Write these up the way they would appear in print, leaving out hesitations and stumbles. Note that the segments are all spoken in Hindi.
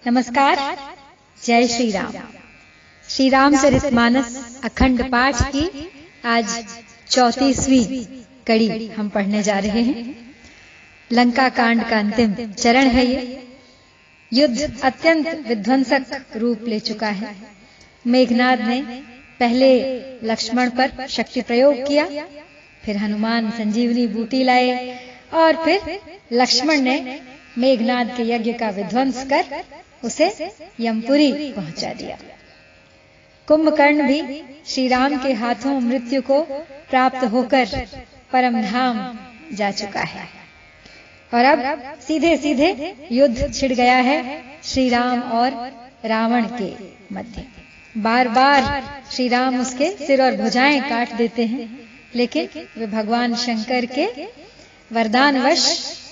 नमस्कार। जय श्री राम। श्री रामचरितमानस अखंड पाठ की आज 34वीं कड़ी हम पढ़ने जा रहे हैं। लंका कांड का अंतिम चरण है ये। युद्ध अत्यंत विध्वंसक रूप ले चुका है। मेघनाद ने पहले लक्ष्मण पर शक्ति प्रयोग किया, फिर हनुमान संजीवनी बूटी लाए और फिर लक्ष्मण ने मेघनाद के यज्ञ का विध्वंस कर उसे यमपुरी पहुंचा दिया। कुंभकर्ण भी श्री राम के हाथों मृत्यु को प्राप्त होकर परम धाम जा चुका है और अब सीधे सीधे युद्ध छिड़ गया है श्री राम और रावण के मध्य। बार बार श्री राम उसके सिर और भुजाएं काट देते हैं, लेकिन वे भगवान शंकर के वरदानवश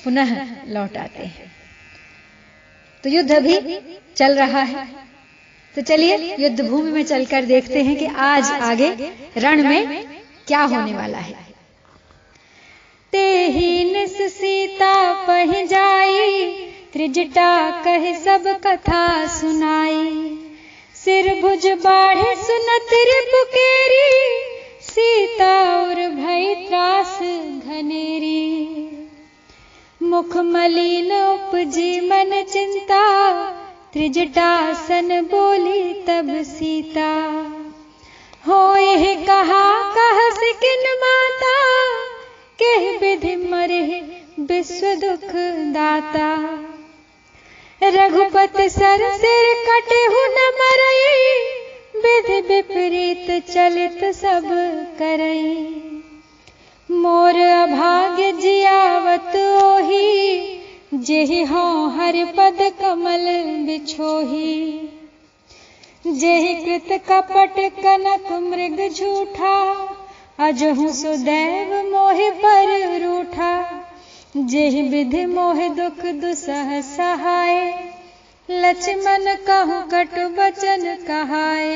पुनः लौट आते हैं। तो युद्ध अभी चल रहा है, तो चलिए युद्ध भूमि में चलकर देखते हैं कि आज आगे रण में क्या होने वाला है। तेहि निस सीता पह जाई, त्रिजटा कह सब कथा सुनाई। सिर भुज बाढ़े सुनत रिपुकेरी, सीता और भई त्रास घनेरी। मुख मलिन उपजी मन चिंता, त्रिजटा सन बोली तब सीता। होए कहा कहस किन माता, कह विधि मरे विश्व दुख दाता। रघुपति सर सिर कटहु न मरई, विधि विपरीत चलित सब करई। मोर अभाग्य जियावत ओही, जेहि हों हरि पद कमल बिछोही। जेहि कृत कपट कनक मृग झूठा, अजहु सुदैव मोहि पर रूठा। जेहि विधि मोहि दुख दुसह सहाय, लक्ष्मण कहु कटु बचन कहाय।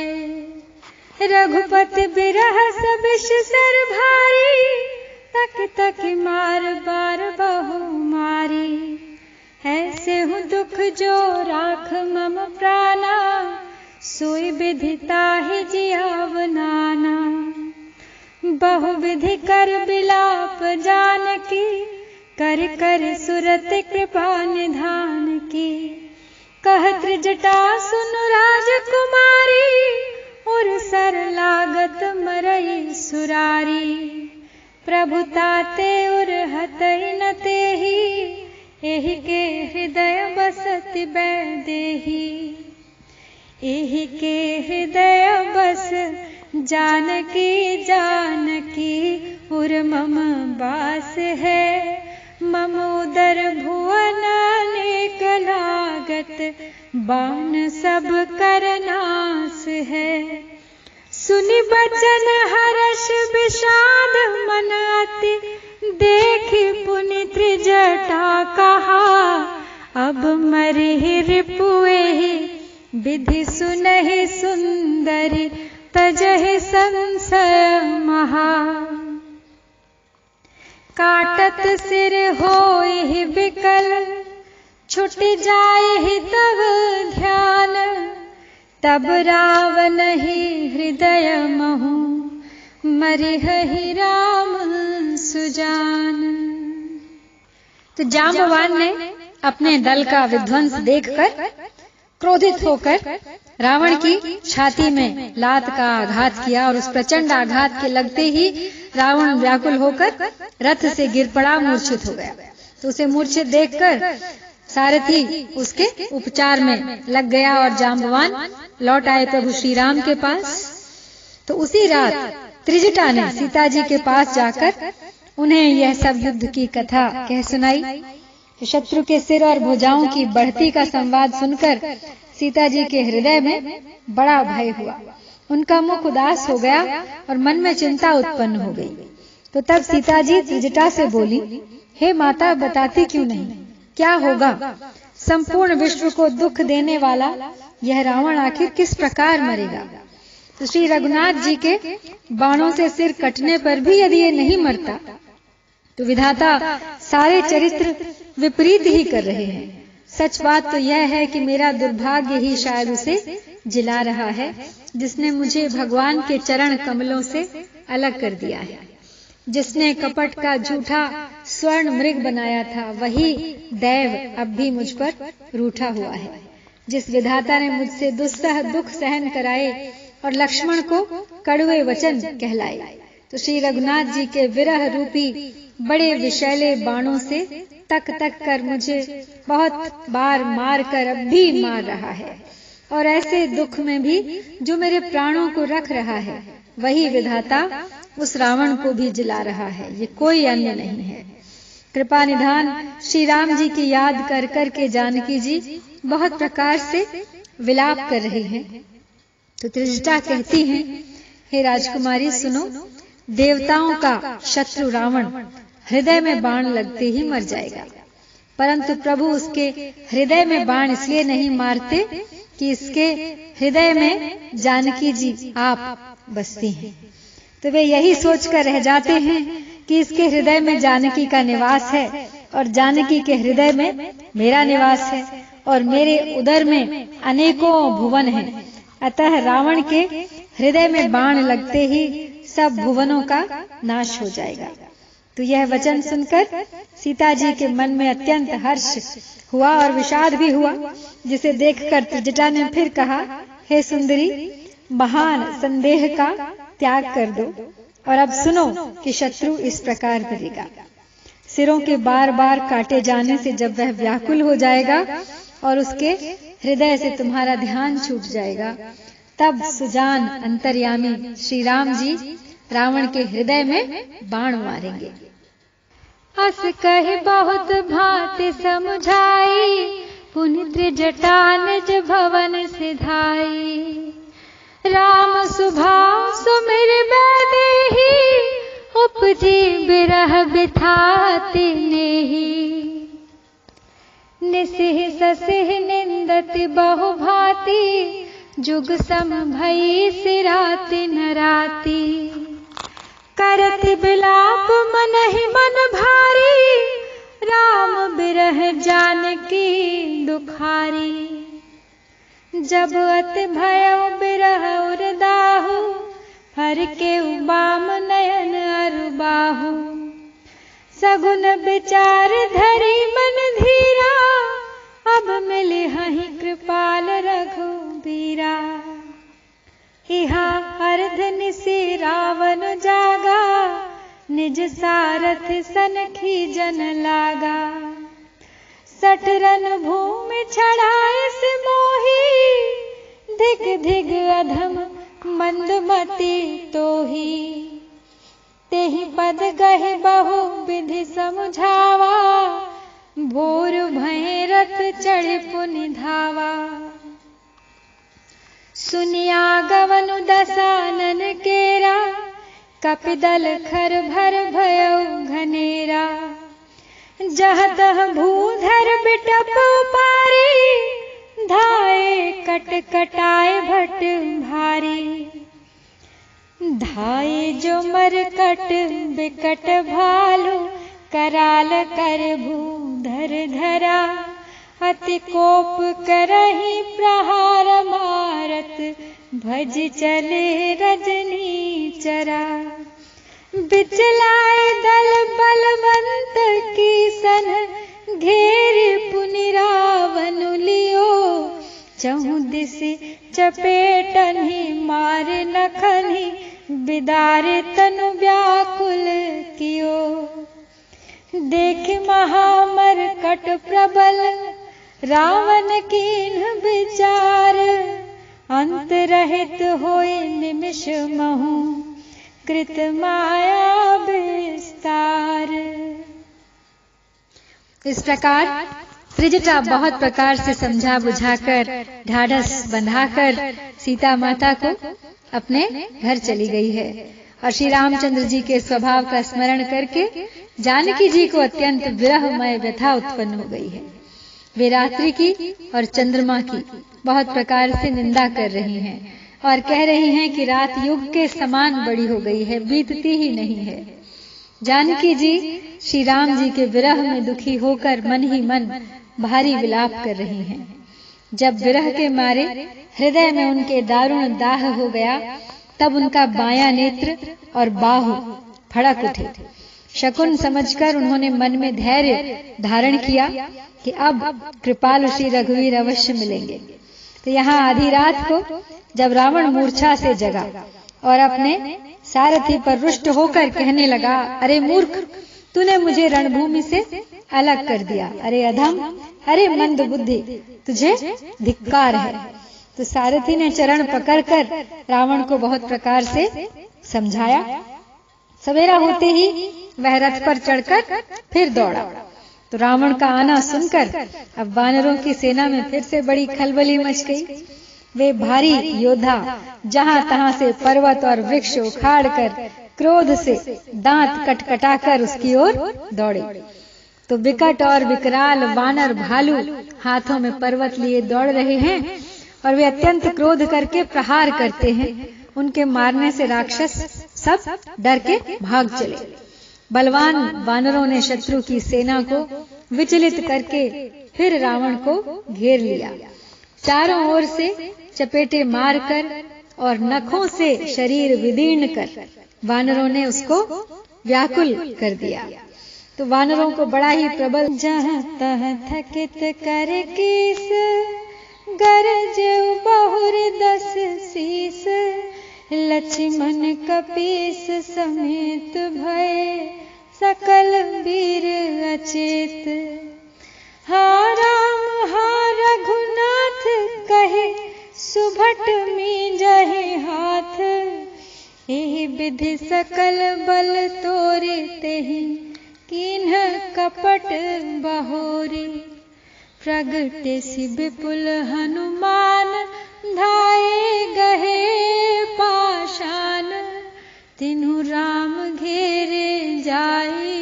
रघुपति बिरह सबिष सर भारी, तक तक मार बार बहु मारी। ऐसे हूँ दुख जो राख मम प्राणा, सोई विधि ताहि जियावनाना। बहु विधि कर बिलाप जानकी, कर कर सुरत कृपा निधान की। कह त्रिजटा सुन राजकुमारी, और सर लागत मरई सुरारी। प्रभुताते उर हतई न तेहि, एहि के हृदय बसत बैदेही। एहि के हृदय बस जानकी जानकी, उर मम बास है। मम उदर भुवन अनेक लागत, बाण सब कर नास है। सुनि बचन हर्ष विषाद मन अति, देखि पुनि त्रिजटा कहा। अब मरिहि रिपुएहि, विधि सुनहि सुंदरी। तजहि संशय महा, काटत सिर होइहि बिकल। छुट जाइहि तब ध्यान, तब रावण ही हृदय महु। मरिहि राम सुजान। तो जांबवान ने अपने दल का विध्वंस देखकर क्रोधित होकर रावण की छाती में लात का आघात किया और उस प्रचंड आघात के लगते ही रावण व्याकुल होकर रथ से गिर पड़ा, मूर्छित हो गया। तो उसे मूर्छित देखकर सारथी उसके उपचार में लग गया और जांबवान लौट आए प्रभु श्री राम के पास। तो उसी रात त्रिजटा ने सीता जी के पास जाकर उन्हें यह सब युद्ध की कथा कह सुनाई। शत्रु के सिर और भुजाओं की बढ़ती का संवाद सुनकर सीता जी के हृदय में बड़ा भय हुआ। उनका मुख उदास हो गया और मन में चिंता उत्पन्न हो गई। तो तब सीता जी त्रिजटा से बोली, हे माता, बताती क्यों नहीं, क्या होगा? संपूर्ण विश्व को दुख देने वाला यह रावण आखिर किस प्रकार मरेगा? तो श्री रघुनाथ जी के बाणों से सिर कटने पर भी यदि ये नहीं मरता, तो विधाता सारे चरित्र विपरीत ही कर रहे हैं। सच बात तो यह है कि मेरा दुर्भाग्य ही शायद उसे जिला रहा है, जिसने मुझे भगवान के चरण कमलों से अलग कर दिया है। जिसने कपट का झूठा स्वर्ण मृग बनाया था, वही दैव अब भी मुझ पर रूठा हुआ है। जिस विधाता ने मुझसे दुस्सह दुख सहन कराए और लक्ष्मण को कड़वे वचन कहलाए, तो श्री रघुनाथ जी के विरह रूपी बड़े विषैले बाणों से तक कर मुझे बहुत बार मार कर अब भी मार रहा है। और ऐसे दुख में भी जो मेरे प्राणों को रख रहा है, वही विधाता उस रावण को भी जिला रहा है, ये कोई अन्य नहीं है। कृपा निधान श्री राम जी की याद कर कर के जानकी जी बहुत प्रकार से विलाप कर रही हैं। तो त्रिजटा कहती हैं, हे राजकुमारी सुनो, देवताओं का शत्रु रावण हृदय में बाण लगते ही मर जाएगा, परंतु प्रभु उसके हृदय में बाण इसलिए नहीं मारते कि इसके हृदय में जानकी जी आप बसती हैं। तो वे यही सोचकर रह जाते हैं कि इसके हृदय में जानकी का निवास है और जानकी के हृदय में मेरा निवास है और मेरे उदर में अनेकों भुवन हैं। अतः रावण के हृदय में बाण लगते ही सब भुवनों का नाश हो जाएगा। तो यह वचन सुनकर सीता जी के मन में अत्यंत हर्ष हुआ और विषाद भी हुआ, जिसे देखकर त्रिजटा ने फिर कहा, हे सुंदरी, महान संदेह का त्याग कर दो और अब सुनो कि शत्रु इस प्रकार करेगा। सिरों के बार बार काटे जाने से जब वह व्याकुल हो जाएगा और उसके हृदय से तुम्हारा ध्यान छूट जाएगा, तब सुजान अंतर्यामी श्री राम जी रावण के हृदय में बाण मारेंगे। अस कहे बहुत भांति समझाई, पुनि त्रिजटा निज भवन सिधाई। राम सुभाव सुमिर बैदेहि, उपजी बिरह बिथाति नेहि। निसिह ससिह निंदति बहु भांति, जुग सम भई सिराति नराति। करत बिलाप मनहि मन भारी, राम बिरह जानकी दुखारी। जब अति भयउ बिरह उरदाहु, हर के बाम नयन अरु बाहु। सगुन विचार धरी मन धीरा, अब मिले हहि कृपाल रघुबीरा। इहा अर्ध निसि रावण जागा, निज सारथ सनखी जन लागा। सठरन भूमि छड़ाइस मोही, धिक धिग अधम मंदमति तोही। तेहि पद गहि बहु विधि समुझावा, भोर भय रथ चढ़े पुनि धावा। सुनिया गवनु दसानन केरा, कपिदल खर भर भयउ घनेरा। जह तह भूधर बिटप पारी, धाये कट कटाए भट भारी। धाये जो मरकट बिकट भालु, कराल कर भूधर धरा। अति कोप करहि प्रहार मारत, भज चले रजनी चरा। बिचलाए दल बलवंत की सन, घेर पुनि रावण लियो। चहु दिसि चपेटन्हि मार नखन्हि, बिदारे तनु व्याकुल कियो। देख महामरकट प्रबल, रावण कीन्ह विचार। अंत रहित होय निमिष महु, कृत माया विस्तार। इस प्रकार त्रिजटा बहुत प्रकार से समझा बुझाकर, ढाढ़स बंधाकर सीता माता को अपने घर चली गई है। और श्री रामचंद्र जी के स्वभाव का स्मरण करके जानकी जी को अत्यंत विरहमय व्यथा उत्पन्न हो गई है। वे रात्रि की और चंद्रमा की बहुत प्रकार से निंदा कर रही हैं और कह रही हैं कि रात युग के समान बड़ी हो गई है, बीतती ही नहीं है। जानकी जी श्री राम जी के विरह में दुखी होकर मन ही मन भारी विलाप कर रही हैं। जब विरह के मारे हृदय में उनके दारुण दाह हो गया, तब उनका बायां नेत्र और बाहु फड़क उठे। शकुन समझकर उन्होंने मन में धैर्य धारण किया कि अब कृपालु श्री रघुवीर अवश्य मिलेंगे। तो यहाँ आधी रात को जब रावण मूर्छा से जगा और अपने सारथी पर रुष्ट होकर कहने लगा, अरे मूर्ख, तूने मुझे रणभूमि से अलग कर दिया। अरे अधम, अरे मंद बुद्धि, तुझे धिक्कार है। तो सारथी ने चरण पकड़कर रावण को बहुत प्रकार से समझाया। सवेरा होते ही वह रथ पर चढ़कर फिर दौड़ा। तो रावण का आना सुनकर अब वानरों की सेना में फिर से बड़ी खलबली मच गई। वे भारी योद्धा जहां तहां से पर्वत और वृक्ष उखाड़ कर क्रोध से दांत कटकटाकर उसकी ओर दौड़े। तो विकट और विकराल वानर भालू हाथों में पर्वत लिए दौड़ रहे हैं और वे अत्यंत क्रोध करके प्रहार करते हैं। उनके मारने से राक्षस सब डर के भाग चले। बलवान वानरों ने शत्रु की सेना को विचलित करके फिर रावण को घेर लिया। चारों ओर से चपेटे मारकर और नखों से शरीर विदीर्ण कर वानरों ने उसको व्याकुल कर दिया। तो वानरों को बड़ा ही प्रबल जहाँ तह थकित कर कीस, गरज बहुर 10 शीस, लक्ष्मण कपीस समेत भय सकल वीर अचेत। हा राम हा रघुनाथ कहे सुभट मीजहि हाथ, एहि विधि सकल बल तोरे तेहि किन्ह कपट बहोरी। प्रगटे सि विपुल हनुमान धाये गहे पाषाण, तिन्हु राम घेरे जाई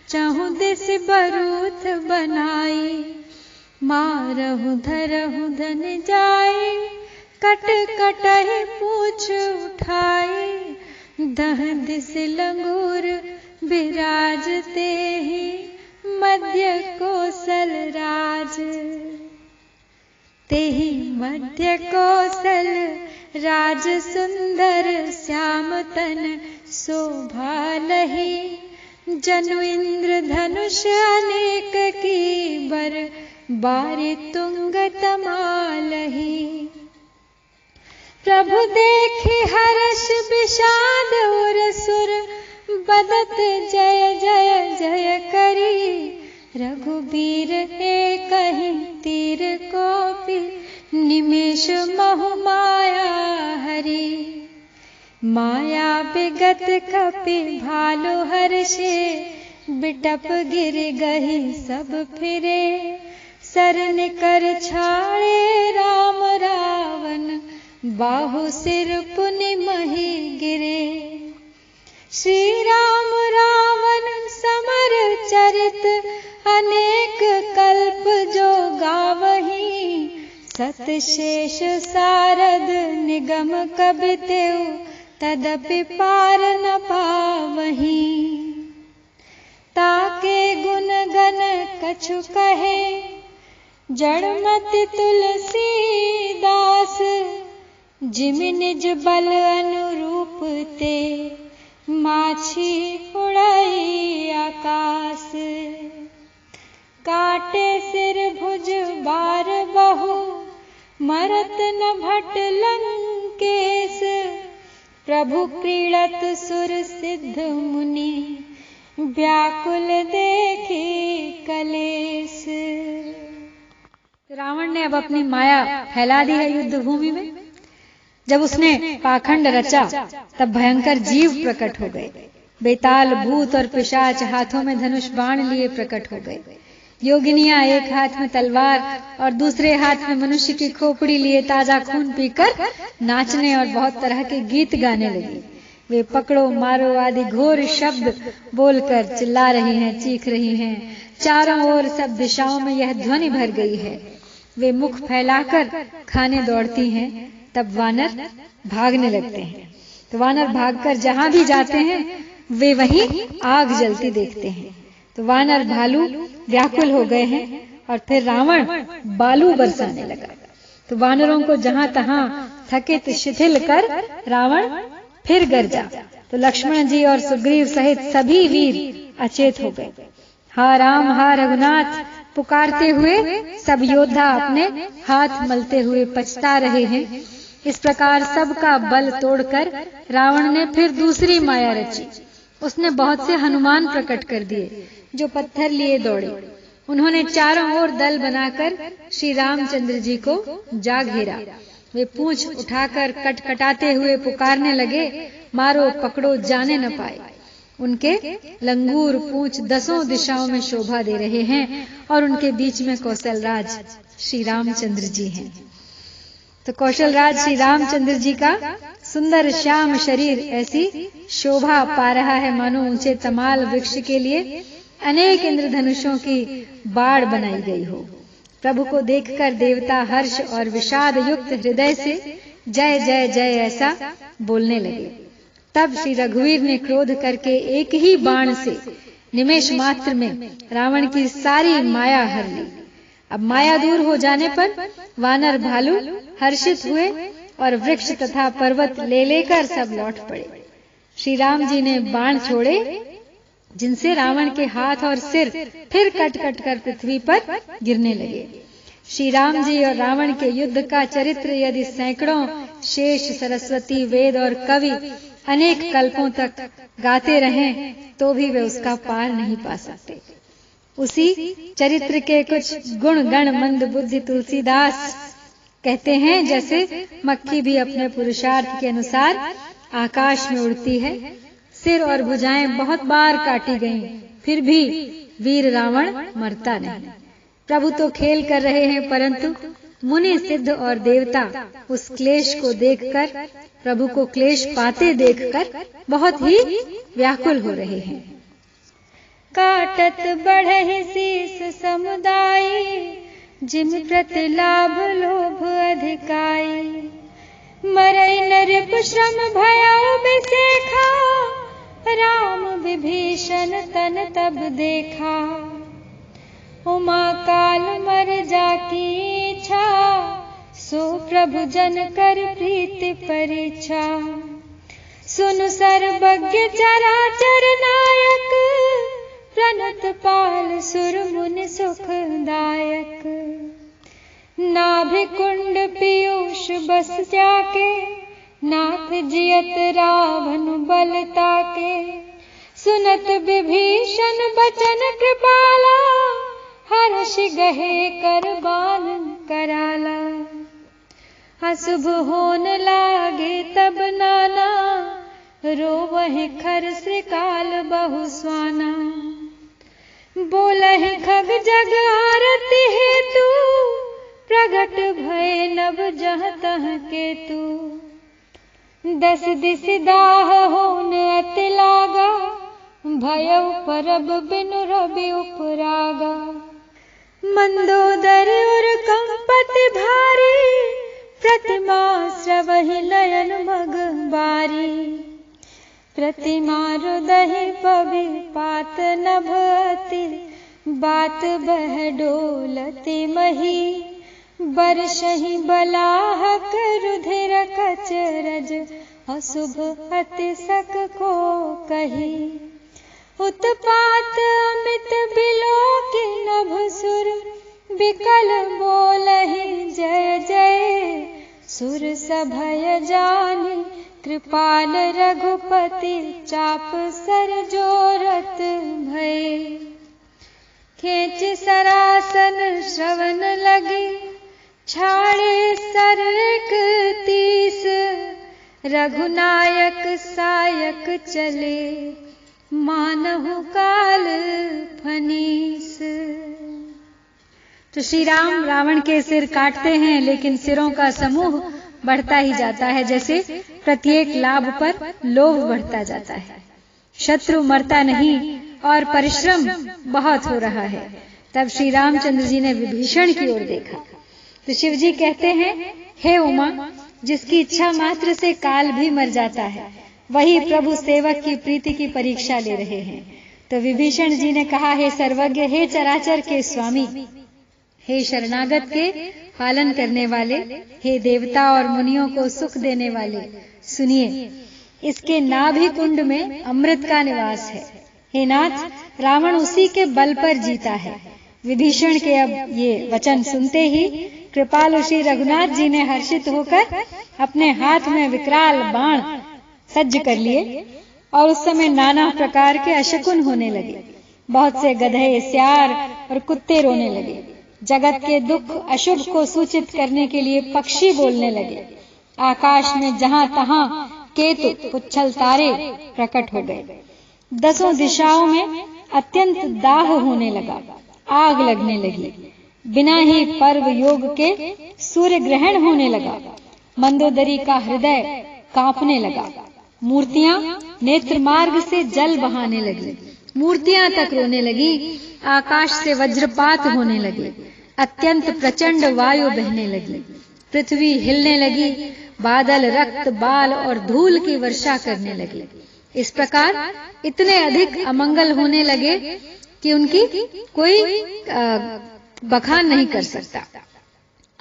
चहु दिस बरूथ बनाई। मारहु धरहु धन जाई कट कटहि पूछ उठाई, दह दिस लंगूर विराजते ही मध्य कौशल राज। तेहि मध्य कौशल राज सुंदर श्याम तन शोभा लही, जनु इंद्र धनुष अनेक की बर बारि तुंग तमालही। प्रभु देखे हर्ष विषाद और सुर, बदत जय जय जय करी। रघुबीर एकहि तीर कोपि, निमेष महु माया हरि। माया विगत कपि भालु हर्षे, बिटप गिर गहि सब फिरे। सरन कर छाड़े राम रावण, बाहु सिर पुनि महि गिरे। श्री राम रावण समर चरित, अनेक कल्प जो गावही। सत शेष सारद निगम कबि तेउ, तदपि पार न पावही। ताके गुण गण कछु कहे, जड़मति तुलसीदास। जिमि निज बल अनुरूप ते, माछी उड़ाई आकाश। काटे सिर भुज बार बहु, मरत न भट लंकेश। प्रभु क्रीड़त सुर सिद्ध मुनि, व्याकुल देखी कलेश। रावण ने अब अपनी माया फैला दी है युद्ध भूमि में। जब उसने पाखंड रचा तब भयंकर जीव प्रकट हो गए। बेताल भूत और पिशाच हाथों में धनुष बाण लिए प्रकट हो गए। योगिनियां एक हाथ में तलवार और दूसरे हाथ में मनुष्य की खोपड़ी लिए ताजा खून पीकर नाचने और बहुत तरह के गीत गाने लगी। वे पकड़ो मारो आदि घोर शब्द बोलकर चिल्ला रही हैं, चीख रही हैं। चारों ओर सब दिशाओं में यह ध्वनि भर गई है। वे मुख फैलाकर खाने दौड़ती हैं। तब वानर भागने लगते हैं। तो वानर भागकर जहां भी जाते हैं वे वहीं आग जलती देखते हैं। तो वानर भालू व्याकुल हो गए हैं और फिर रावण बालू बरसाने लगा। तो वानरों को जहां तहां थकित शिथिल कर रावण फिर गरजा। तो लक्ष्मण जी और सुग्रीव सहित सभी वीर अचेत हो गए। हा राम हा रघुनाथ पुकारते हुए सब योद्धा अपने हाथ मलते हुए पछता रहे हैं। इस प्रकार सबका बल तोड़कर रावण ने फिर दूसरी माया रची। उसने बहुत से हनुमान प्रकट कर दिए जो पत्थर लिए दौड़े। उन्होंने चारों ओर दल बनाकर श्री रामचंद्र जी को जा घेरा। वे पूंछ उठाकर कटकटाते हुए पुकारने लगे, मारो पकड़ो जाने न पाए। उनके लंगूर पूंछ 10 दिशाओं में शोभा दे रहे हैं और उनके बीच में कौशलराज श्री रामचंद्र जी हैं। तो कौशलराज श्री रामचंद्र जी का सुंदर श्याम शरीर ऐसी शोभा पा रहा है मानो ऊंचे तमाल वृक्ष के लिए अनेक इंद्रधनुषों की बाड़ बनाई गई हो। प्रभु को देखकर देवता हर्ष और विषाद युक्त हृदय से जय जय जय ऐसा बोलने लगे। तब श्री रघुवीर ने क्रोध करके एक ही बाण से निमेष मात्र में रावण की सारी माया हर ली। अब माया दूर हो जाने पर वानर भालू हर्षित हुए और वृक्ष तथा पर्वत ले लेकर सब लौट पड़े। श्री राम जी ने बाण छोड़े जिनसे रावण के हाथ और सिर फिर कट कट कर पृथ्वी पर गिरने लगे। श्री राम जी और रावण के युद्ध का चरित्र यदि सैकड़ों शेष, सरस्वती, वेद और कवि अनेक कल्पों तक गाते रहें तो भी वे उसका पार नहीं पा सकते। उसी चरित्र के कुछ गुण गण मंद बुद्धि तुलसीदास कहते हैं, जैसे मक्खी भी अपने पुरुषार्थ के अनुसार आकाश में उड़ती है। सिर और भुजाएं बहुत बार काटी गईं, फिर भी वीर रावण मरता नहीं। प्रभु तो खेल कर रहे हैं, परंतु मुनि, सिद्ध और देवता उस क्लेश को देखकर, प्रभु को क्लेश पाते देखकर बहुत ही व्याकुल हो रहे हैं। काटत बढ़हि शीस समुदाय, जिम प्रति लाभ लोभ अधिकाई। मरई नृप श्रम भयउ बिसेखा, राम विभीषण तन तब देखा। उमा काल मर जाकी इच्छा, सो प्रभु जन कर प्रीति परीक्षा। सुन सर्वज्ञ चराचर नायक, प्रणत पाल सुर मुनि सुखदायक। नाभि कुंड पीयूष बस जाके, नाथ जियत रावण बल ताके। सुनत विभीषण बचन कृपाला, हर्ष गहे कर बान कराला। अशुभ होन लागे तब नाना, रोवहि खर श्रीकाल बहुस्वाना। बोलहि खग जग आरती हेतु, प्रगट भय नभ जह तह केतु। 10 दिस दाह होन अति लागा, भयउ परब बिनु रवि उपरागा। मंदोदर और कंपति भारी, प्रतिमा श्रवहि नयन मग बारी। प्रतिमा रुदहि पवि पात नभ अति, बात बह डोलति मही। बरसहि बलाहक रुधिर कचरज, अशुभ अति सक को कही। उत्पात अमित बिलोकि नभ सुर, बिकल बोलहि जय जय। सुर सभय जानि कृपाल रघुपति, चाप सर जोरत भय। खेच सरासन श्रवण लगे, छाड़े सर 31। रघुनायक सायक चले, मानहु काल फनीस। तो श्री राम रावण के सिर काटते हैं, लेकिन सिरों का समूह बढ़ता ही जाता है, जैसे प्रत्येक लाभ पर लोभ बढ़ता जाता है। शत्रु मरता नहीं और परिश्रम बहुत हो रहा है। तब श्री रामचंद्र जी ने विभीषण की ओर देखा तो शिव जी कहते हैं, हे उमा, जिसकी इच्छा मात्र से काल भी मर जाता है, वही प्रभु सेवक की प्रीति की परीक्षा ले रहे हैं। तो विभीषण जी ने कहा, हे सर्वज्ञ, हे चराचर के स्वामी, हे शरणागत के पालन करने वाले, हे देवता और मुनियों को सुख देने वाले, सुनिए, इसके नाभि कुंड में अमृत का निवास है। हे नाथ, रावण उसी के बल पर जीता है। विभीषण के अब ये वचन सुनते ही कृपालु श्री रघुनाथ जी ने हर्षित होकर अपने हाथ में विकराल बाण सज्ज कर लिए और उस समय नाना प्रकार के अशकुन होने लगे। बहुत से गधे, सियार और कुत्ते रोने लगे। जगत के दुख अशुभ को सूचित करने के लिए पक्षी बोलने लगे। आकाश में जहां तहां केतु, पुच्छल तारे प्रकट हो गए। दसों दिशाओं में अत्यंत दाह होने लगा, आग लगने लगी। बिना ही पर्व योग के सूर्य ग्रहण होने लगा। मंदोदरी का हृदय कांपने लगा। मूर्तियां नेत्र मार्ग से जल बहाने लगी। मूर्तियां तक रोने लगी। आकाश से वज्रपात होने लगे। अत्यंत प्रचंड वायु बहने लगी। पृथ्वी हिलने लगी। बादल रक्त, बाल और धूल की वर्षा करने लगे। इस प्रकार इतने अधिक अमंगल होने लगे कि उनकी कोई बखान नहीं कर सकता।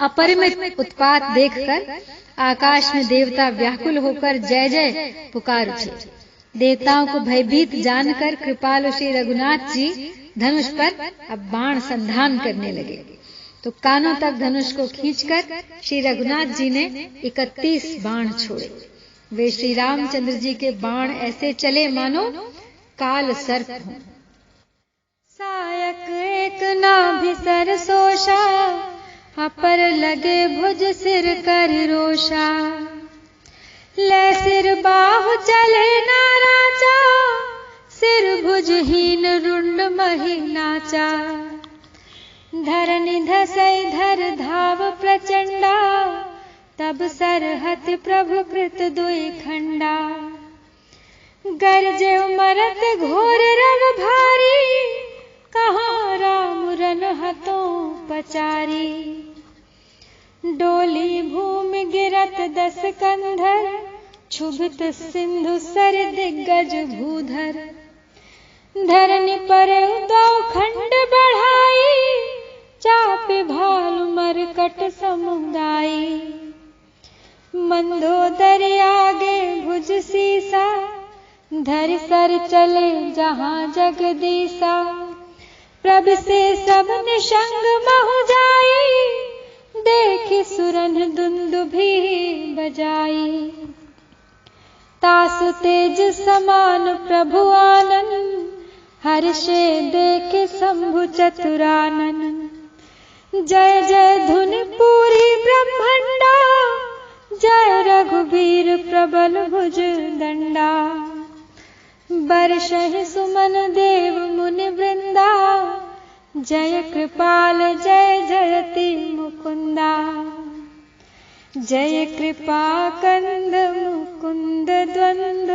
अपरिमित उत्पात देखकर आकाश में देवता व्याकुल होकर जय जय पुकार उठे। देवताओं को भयभीत जानकर कृपालु श्री रघुनाथ जी धनुष पर अब बाण संधान करने लगे। तो कानों तक धनुष को खींचकर श्री रघुनाथ जी ने 31 बाण छोड़े। वे श्री रामचंद्र जी के बाण ऐसे चले मानो काल सर्प हो। सायक एक नाभि सरसोषा, अपर लगे भुज सिर कर रोषा। ले सिर बाहु चले नाराचा, सिर भुजहीन रुंड मही नाचा। धरनि धसै धर धाव प्रचंडा, तब सरहत प्रभु कृत दुई खंडा। गरजे मरत घोर रव भारी, कहाँ राम रन हतों पचारी। डोली भूमि गिरत 10 कंधर, क्षुभित सिंधु सर दिग्गज भूधर। धरनि पर 2 खंड बढ़ाई, चापे भालु मरकट समुदाई। मंदोदरी आगे भुज सीसा, धर सर चले जहां जगदीसा। प्रभ से सब निशंग महु जाई, देखि सुरन दुंदुभी बजाई। तासु तेज समान प्रभु आनन, हर्षे देखे शंभु चतुरानन। जय जय धुन पूरी ब्रह्मंडा, जय रघुबीर प्रबल भुज दंडा। बरषहि सुमन देव मुनि वृंदा, जय कृपाल जय जयति मुकुंदा। जय कृपा कंद मुकुंद द्वंद,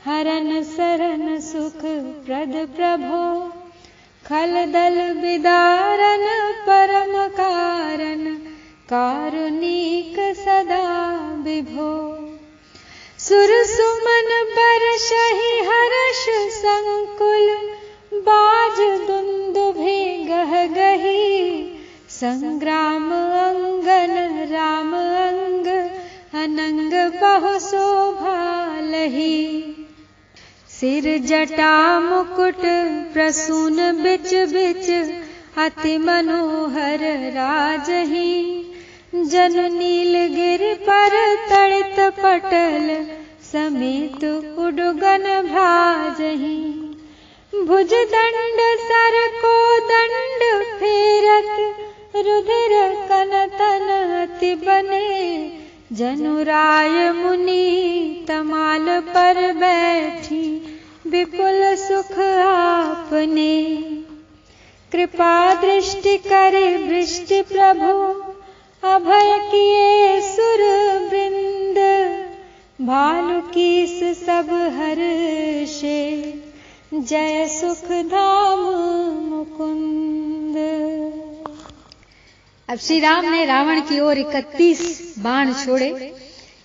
हरन सरन सुख प्रद प्रभो। खल दल बिदारन परम कारण, कारुणिक सदा विभो। सुर सुमन बरषहि हर्ष संकुल, बाज दुंदुभि गह गही। संग्राम अंगन राम अंग, अनंग बहु शोभा लही। सिर जटा मुकुट प्रसून बिच बिच, अति मनोहर राजही। जनु नील गिर पर तड़ित पटल, समेत उडुगन भ्राजही। भुज दंड सर को दंड फेरत, रुधिर कनतन अति बने। जनुराय मुनि तमाल पर बैठी, विपुल सुख आपने। कृपा दृष्टि करे वृष्टि प्रभु, अभय किए सुर वृंद। भालु कीस सब हर्षे, जय सुख धाम मुकुंद। अब श्री राम ने रावण की ओर 31 बाण छोड़े।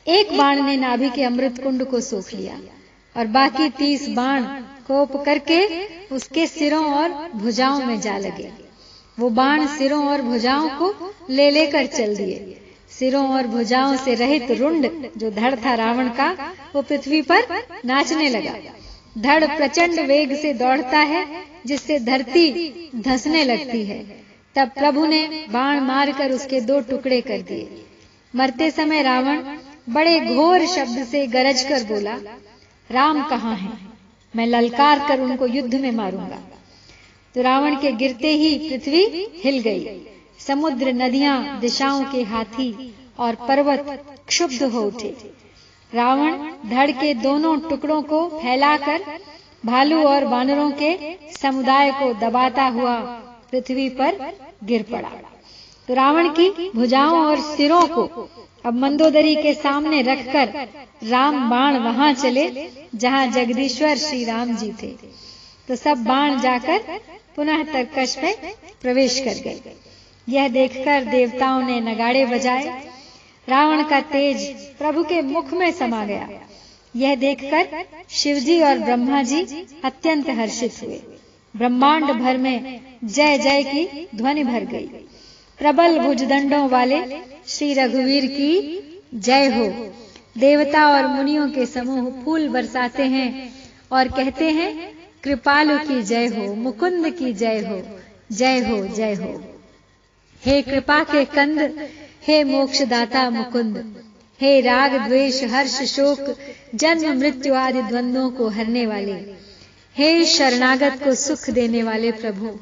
एक बाण ने नाभि के अमृत कुंड को सोख लिया और बाकी 30 बाण कोप करके उसके सिरों और भुजाओं में जा लगे। वो बाण सिरों और भुजाओं को ले लेकर चल दिए। सिरों और भुजाओं से रहित रुंड जो धड़ था रावण का, वो पृथ्वी पर नाचने लगा। धड़ प्रचंड वेग से दौड़ता है, जिससे धरती धंसने लगती है। तब प्रभु ने बाण मारकर उसके 2 टुकड़े कर दिए। मरते समय रावण बड़े घोर शब्द से गरज कर बोला, राम कहाँ हैं? मैं ललकार कर उनको युद्ध में मारूंगा। तो रावण के गिरते ही पृथ्वी हिल गई। समुद्र, नदियां, दिशाओं के हाथी और पर्वत क्षुब्ध हो उठे। रावण धड़ के दोनों टुकड़ों को फैलाकर भालू और वानरों के समुदाय को दबाता हुआ पृथ्वी पर गिर पड़ा। तो रावण की भुजाओं और सिरों को अब मंदोदरी के सामने रखकर राम बाण वहां चले जहां जगदीश्वर श्री राम जी थे। तो सब बाण जाकर पुनः तरकश में प्रवेश कर गए। यह देखकर देवताओं ने नगाड़े बजाए। रावण का तेज प्रभु के मुख में समा गया। यह देखकर शिवजी और ब्रह्मा जी अत्यंत हर्षित हुए। ब्रह्मांड भर में जय जय की ध्वनि भर गई। प्रबल भुजदंडों वाले श्री रघुवीर की जय हो। देवता और मुनियों के समूह फूल बरसाते हैं और कहते हैं, कृपालु की जय हो, मुकुंद की जय हो, जय हो, जय हो। हे कृपा के कंद, हे मोक्षदाता मुकुंद, हे राग द्वेष हर्ष शोक जन्म मृत्यु आदि द्वंद्वों को हरने वाले, हे शरणागत को सुख देने वाले प्रभु,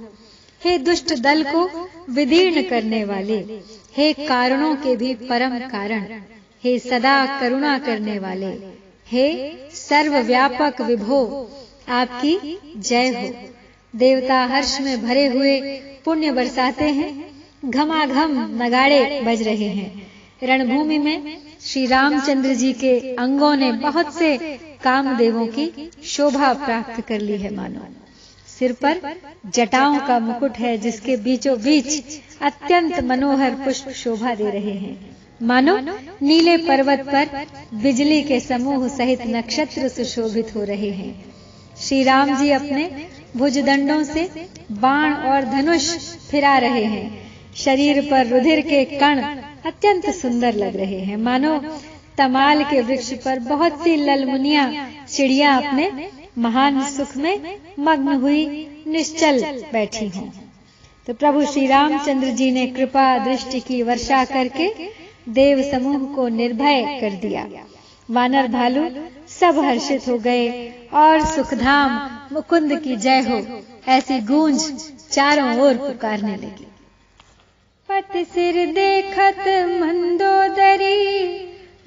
हे दुष्ट दल को विदीर्ण करने वाले, हे कारणों के भी परम कारण, हे सदा करुणा करने वाले, हे सर्वव्यापक विभो, आपकी जय हो। देवता हर्ष में भरे हुए पुण्य बरसाते हैं। घमाघम नगाड़े बज रहे हैं। रणभूमि में श्री रामचंद्र जी के अंगों ने बहुत से कामदेवों की शोभा प्राप्त कर ली है। मानो सिर पर जटाओं का मुकुट है, जिसके बीचों बीच अत्यंत मनोहर पुष्प शोभा दे रहे हैं। मानो नीले पर्वत पर बिजली के समूह सहित नक्षत्र सुशोभित हो रहे हैं। श्री राम जी अपने भुजदंडों से बाण और धनुष फिरा रहे हैं। शरीर पर रुधिर के कण अत्यंत सुंदर लग रहे हैं। मानो तमाल के वृक्ष पर बहुत सी ललमुनियां चिड़िया अपने महान सुख में मग्न हुई निश्चल बैठी हों। तो प्रभु श्री रामचंद्र जी ने कृपा दृष्टि की वर्षा करके देव समूह को निर्भय कर दिया। वानर भालू सब हर्षित हो गए और सुखधाम मुकुंद की जय हो ऐसी गूंज चारों ओर पुकारने लगी। पत सिर देखत मंदोदरी,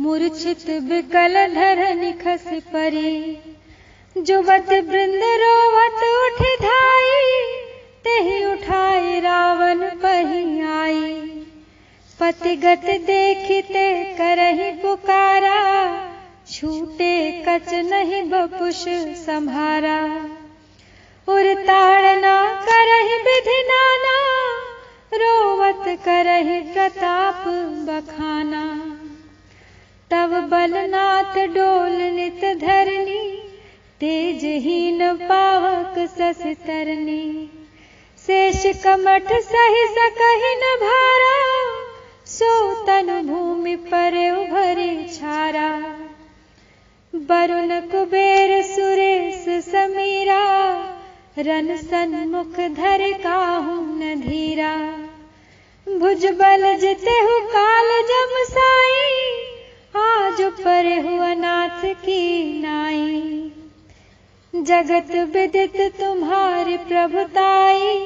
मूर्छित बिकल धरनि खस परी। जुवत बृंद रोवत उठ धाई, तेहि उठाई रावण पही आई। पतिगत देखिते करहि पुकारा, छूटे कच नहीं बपुष संभारा। उर ताड़ना करहि विधि नाना, रोवत करहि प्रताप बखाना। तब बलनाथ डोल नित धरनी, तेजहीन पावक सस तरनी। शेष कमठ सहि सकहि न भारा, सो तनु भूमि पर उभरे छारा। वरुण कुबेर सुरेश समीरा, रन सन्मुख धर काहू न धीरा। भुजबल जितेहु काल जम साई, आज परेहु अनाथ की नाई। जगत विदित तुम्हारी प्रभुताई,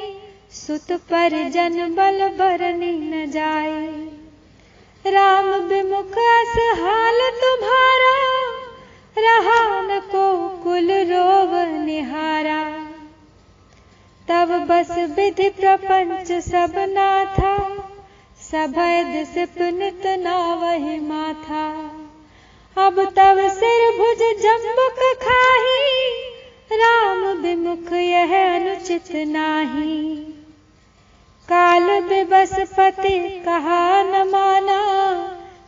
सुत परिजन बल बरनी न जाई। राम विमुख अस हाल तुम्हारा, रहा न को कुल रोव निहारा। तब बस विधि प्रपंच सब नाथा, सभय सिप नित नावहि माथा। अब तब सिर भुज जम्बुक खाही, राम विमुख यह अनुचित नाही। काल बिबस पति कहा न माना,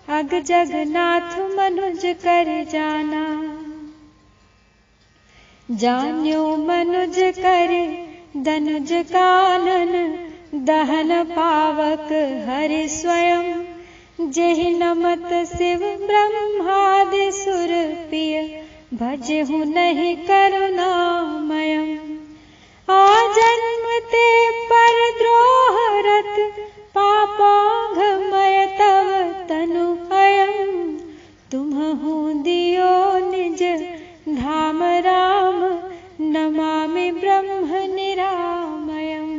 अग जगन्नाथ मनुज कर जाना। जान्यो मनुज करे धनुज कानन, दहन पावक हरि स्वयं जेहि नमत शिव ब्रह्मादि सुर पिय भजहु नहीं करुणामयम् आजन्मते पर द्रोह रत पापाघमय तव तनु अयम् तुम्हु दियो निज धाम राम नमामि ब्रह्म निरामयम्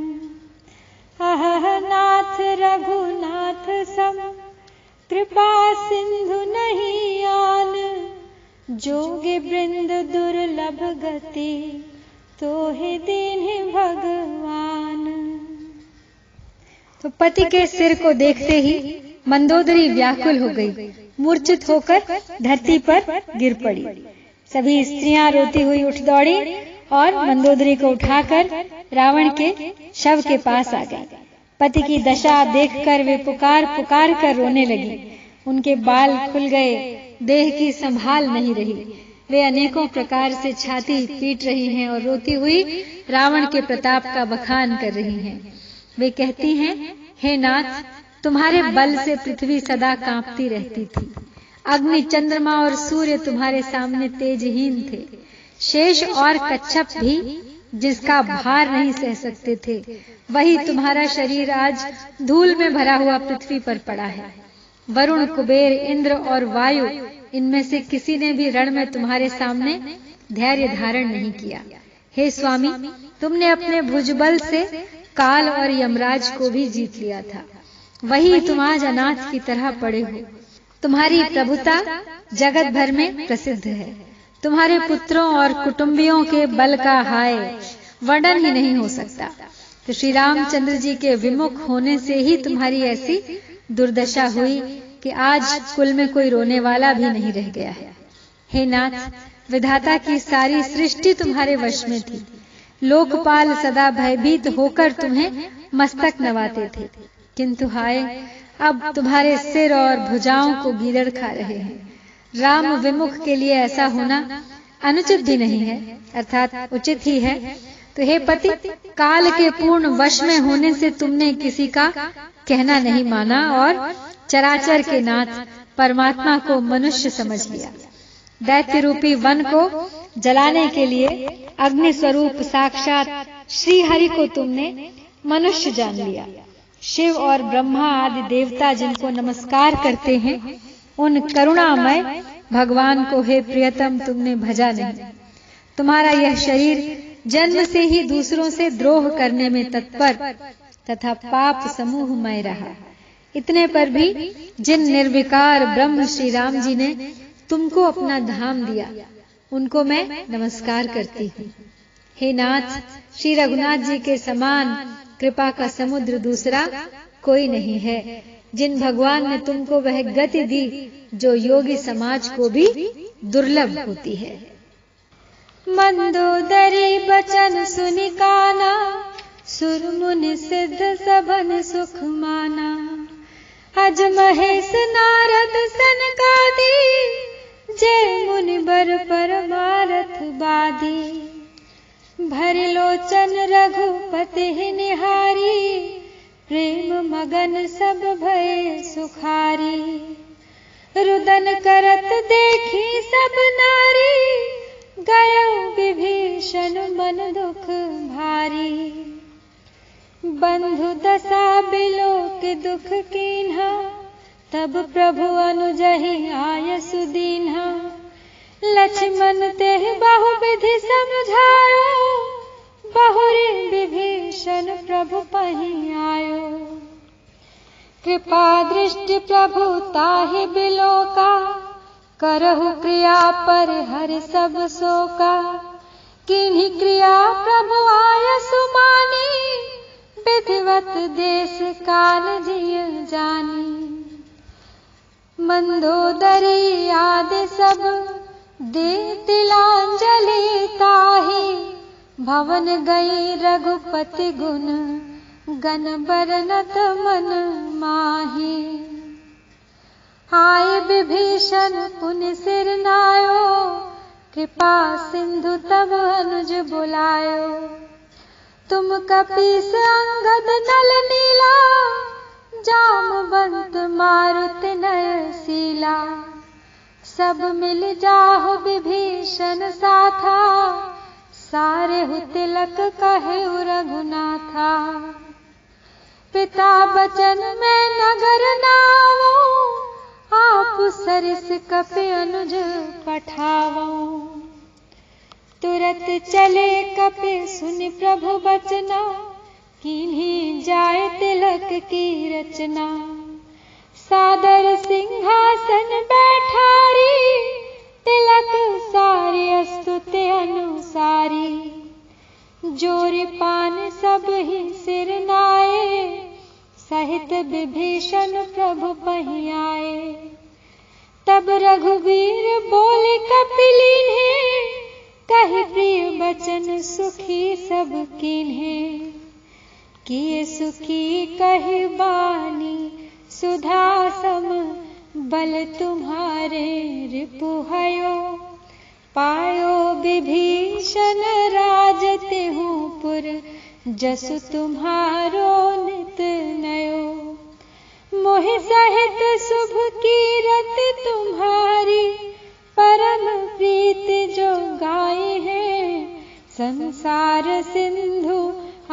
अहह नाथ रघुनाथ सम कृपा सिंधु नहीं आन जोगी वृंद दुर्लभ गति तोहि दीन्हि भगवान। तो पति के सिर को देखते ही मंदोदरी व्याकुल हो गई, मूर्छित होकर धरती पर गिर पड़ी। सभी स्त्रियां रोती हुई उठ दौड़ी और मंदोदरी को उठाकर रावण के शव के पास आ गई। पति की दशा देखकर वे पुकार पुकार कर रोने लगी। उनके बाल खुल गए, देह की संभाल नहीं रही। वे अनेकों प्रकार से छाती पीट रही हैं और रोती हुई रावण के प्रताप का बखान कर रही हैं। वे कहती हैं, हे नाथ, तुम्हारे बल से पृथ्वी सदा कांपती रहती थी। अग्नि, चंद्रमा और सूर्य तुम्हारे सामने तेजहीन थे। शेष और कच्छप भी जिसका भार नहीं सह सकते थे, वही तुम्हारा शरीर आज धूल में भरा हुआ पृथ्वी पर पड़ा है। वरुण, कुबेर, इंद्र और वायु, इनमें से किसी ने भी रण में तुम्हारे सामने धैर्य धारण नहीं किया। हे स्वामी, तुमने अपने भुजबल से काल और यमराज को भी जीत लिया था, वही तुम आज अनाथ की तरह पड़े हो। तुम्हारी प्रभुता जगत भर में प्रसिद्ध है। तुम्हारे पुत्रों और कुटुंबियों के बल का हाय वर्णन ही नहीं हो सकता। तो श्री रामचंद्र जी के विमुख होने से ही तुम्हारी ऐसी दुर्दशा हुई कि आज कुल में कोई रोने वाला भी नहीं रह गया है। हे नाथ, विधाता की सारी सृष्टि तुम्हारे वश में थी। लोकपाल सदा भयभीत होकर तुम्हें मस्तक नवाते थे, किंतु हाय, अब तुम्हारे सिर और भुजाओं को गीदड़ खा रहे हैं। राम विमुख के लिए ऐसा होना अनुचित भी नहीं है, अर्थात उचित ही है। तो हे पति, काल के पूर्ण वश में होने से तुमने किसी का कहना नहीं माना और चराचर के नाथ परमात्मा को मनुष्य समझ लिया। दैत्य रूपी वन को जलाने के लिए अग्नि स्वरूप साक्षात श्री हरि को तुमने मनुष्य जान लिया। शिव और ब्रह्मा आदि देवता जिनको नमस्कार करते हैं, उन करुणामय भगवान को हे प्रियतम तुमने भजा नहीं। तुम्हारा यह शरीर जन्म से ही दूसरों से द्रोह करने में तत्पर तथा पाप समूहमय रहा। इतने पर भी जिन निर्विकार ब्रह्म श्री राम जी ने तुमको अपना धाम दिया, उनको मैं नमस्कार करती हूँ। हे नाथ, श्री रघुनाथ जी के समान कृपा का समुद्र दूसरा कोई नहीं है। जिन भगवान ने तुमको वह गति दी जो योगी समाज को भी दुर्लभ होती है। मंदोदरी बचन सुनि काना, सुर मुनि सिद्ध सबन सुख माना। अज महेश नारद सनकादि, जय मुनि बर परमारथ बादी। भरि लोचन रघुपति निहारी, प्रेम मगन सब भय सुखारी। रुदन करत देखी सब नारी, गयो विभीषण मन दुख भारी। बंधु दशा बिलोक दुख कीन्हा, तब प्रभु अनुजहि आयसु दीन्हा। लक्ष्मण तेह बहु विधि समझायो, बहुरी विभीषण प्रभु पहि आयो। कृपा दृष्टि प्रभु ताहि बिलोका, करहु क्रिया पर हरि सब शोका। किन्हीं क्रिया प्रभु आयसु मानी, विधिवत देश काल जिय जानी। मंदोदरी आदि सब दे तिलांजलि ताहि, भवन गई रघुपति गुण गन बरनत मन माही। आय विभीषण पुनि सिर नायो, कृपा सिंधु तब अनुज बुलायो। तुम कपीस अंगद नल नीला, जामवंत मारुति नय सीला। सब मिल जाहो विभीषण साथा, सारे हु तिलक कहे रघुनाथा। पिता बचन में नगर नावो, आप सरिस कपि अनुज पठावो। तुरत चले कपि सुनि प्रभु बचना, कीन्ही जाय तिलक की रचना। सादर सिंहासन बैठारी, तिलक सारी स्तुति अनुसारी। जोरि पान सब ही सिर नाये, सहित विभीषण प्रभु पहि आए। तब रघुवीर बोले कपिलीन्हे, कहि प्रिय बचन सुखी सब कीन्हे। किए सुखी कहि बानी, सुधा सम बल तुम्हारे रिपु भयो। पायो विभीषण राज तेहु पुर, जसु तुम्हारो नित नयो। मोहि सहित शुभ कीरत तुम्हारी, परम प्रीति जो गाये हैं। संसार सिंधु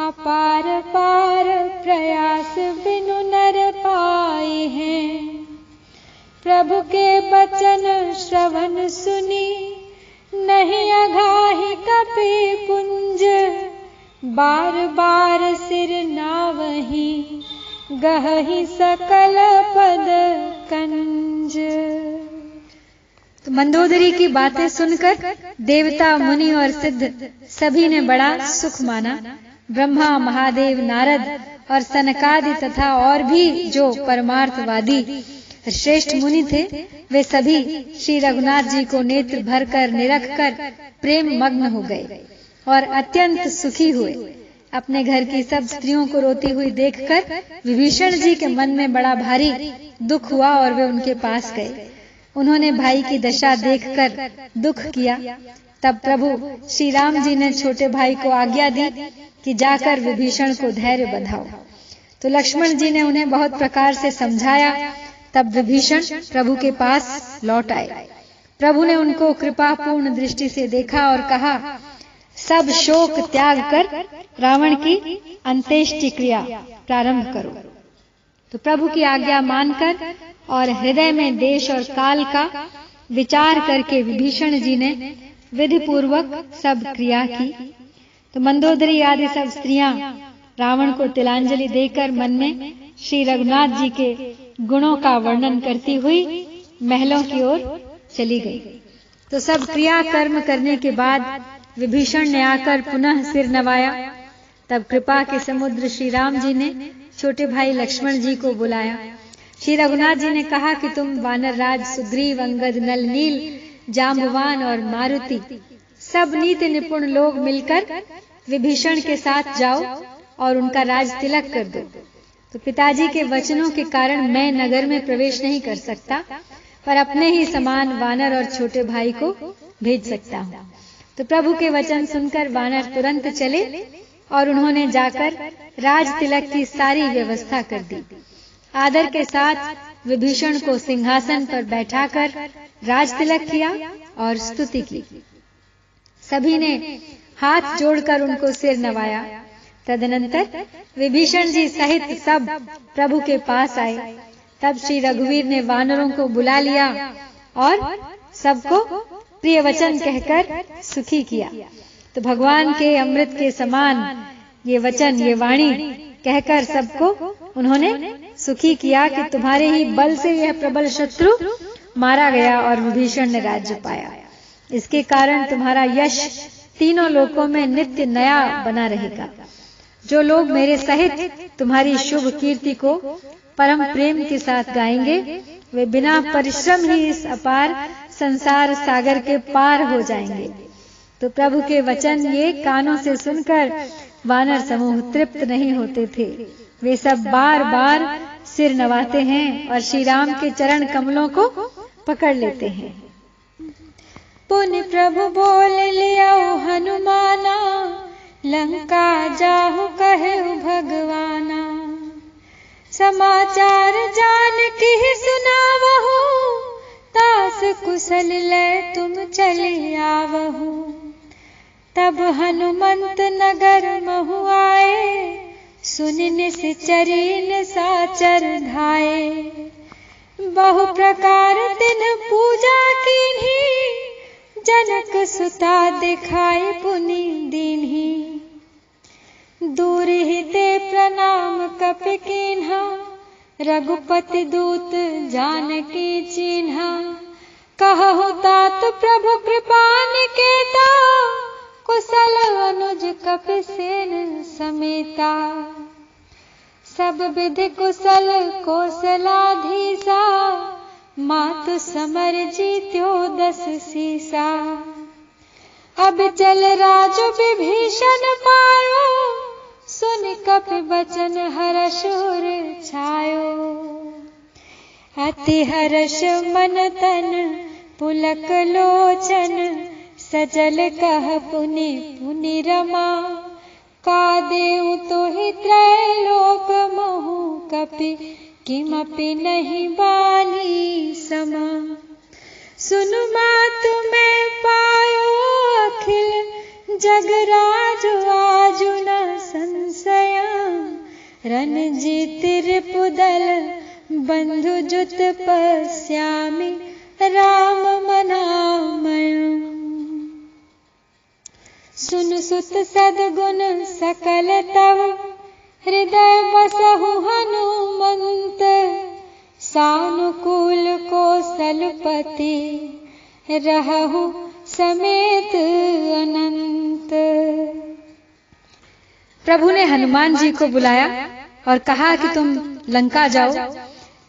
अपार पार, प्रयास बिनु नर पाए हैं। प्रभु के बचन श्रवण सुनी, नहीं अघाहि कपि पुंज। बार बार सिर नावहि, गहहि सकल पद कंज। तो मंदोदरी की बातें सुनकर देवता, मुनि और सिद्ध सभी ने बड़ा सुख माना। ब्रह्मा, महादेव, नारद और सनकादि तथा और भी जो परमार्थवादी श्रेष्ठ मुनि थे, वे सभी श्री रघुनाथ जी को नेत्र भरकर निरख कर प्रेम मग्न हो गए और अत्यंत सुखी हुए। अपने घर की सब स्त्रियों को रोती हुई देखकर विभीषण जी के मन में बड़ा भारी दुख हुआ और वे उनके पास गए। उन्होंने भाई की दशा देखकर दुख किया। तब प्रभु श्री राम जी ने छोटे भाई को आज्ञा दी कि जाकर विभीषण को धैर्य बंधाओ। तो लक्ष्मण जी ने उन्हें बहुत प्रकार से समझाया। तब विभीषण प्रभु के पास लौट आए। प्रभु ने उनको कृपापूर्ण दृष्टि से देखा और कहा, सब शोक त्याग कर रावण की अंत्येष्टि क्रिया प्रारंभ करो। तो प्रभु की आज्ञा मानकर और हृदय में देश और काल का विचार करके विभीषण जी ने विधि पूर्वक सब क्रिया की। तो मंदोदरी आदि सब स्त्रियां रावण को तिलांजलि देकर मन में श्री रघुनाथ जी के गुणों का वर्णन करती हुई महलों की ओर चली गई। तो सब क्रिया कर्म करने के बाद विभीषण ने आकर पुनः सिर नवाया। तब कृपा के समुद्र श्री राम जी ने छोटे भाई लक्ष्मण जी को बुलाया। श्री रघुनाथ जी ने कहा कि तुम वानर राज सुग्रीव, अंगद, नल, नील, जाम्बवान और मारुति सब नीति निपुण लोग मिलकर विभीषण के साथ जाओ और उनका राज तिलक कर दो। तो पिताजी के वचनों के कारण मैं नगर में प्रवेश नहीं कर सकता, पर अपने ही समान वानर और छोटे भाई को भेज सकता हूँ। तो प्रभु के वचन सुनकर वानर तुरंत चले और उन्होंने जाकर राज तिलक की सारी व्यवस्था कर दी। आदर के साथ विभीषण को सिंहासन पर बैठाकर राज तिलक किया और स्तुति की। सभी ने हाथ जोड़कर उनको सिर नवाया। तदनंतर विभीषण जी सहित सब प्रभु के पास आए। तब श्री रघुवीर ने वानरों को बुला लिया और सबको प्रिय वचन कहकर सुखी किया। तो भगवान के अमृत के समान ये वचन, ये वाणी कहकर सबको उन्होंने सुखी किया कि तुम्हारे ही बल से यह प्रबल शत्रु मारा गया और विभीषण ने राज्य पाया। इसके कारण तुम्हारा यश तीनों लोकों में नित्य नया बना रहेगा। जो लोग मेरे सहित तुम्हारी शुभ कीर्ति को परम प्रेम के साथ गाएंगे, वे बिना परिश्रम ही इस अपार संसार सागर के पार हो जाएंगे। तो प्रभु के वचन ये कानों से सुनकर वानर समूह तृप्त नहीं होते थे। वे सब बार बार सिर नवाते हैं और श्री राम के चरण कमलों को पकड़ लेते हैं। पुनि प्रभु बोल लिया हनुमाना, लंका जाहु कहु भगवाना। समाचार जान के सुनावहु, तास कुशल ले तुम चले आवहु। तब हनुमंत नगर महु आए, सुन निश्चरी निशाचर धाये। बहु प्रकार तिन पूजा कीन्ही, जनक सुता दिखाई पुनि दीन्ही। दूर ही ते प्रणाम कपि कीन्हा, रघुपति दूत जानकी चिन्हा। कहु तात प्रभु कृपा निकेता, कुशल अनुज कपिसेन समेता। सब विधि कुशल कौशलाधीसा, मातु समर जीत्यो 10 सीसा। अब चल राजु विभीषण पायो, सुन कपि बचन हर्ष उर छायो। अति हर्ष मन तन पुलक लोचन, सजल कह पुनि पुनि रमा। का देउ तोहि त्रैलोक महु, कपि किमपि नहीं बानी समा। सुनु मातु मैं पायो अखिल जगराज, आजु न संशय। रणजीत रिपुदल बंधु जुत पश्यामि, राम मनामय। सुन सुत सद्गुण सकल तव, हृदय बसहु हनुमंत। सानुकूल कौशलपति, रहहु समेत अनंत। प्रभु ने हनुमान जी को बुलाया और कहा कि तुम लंका जाओ,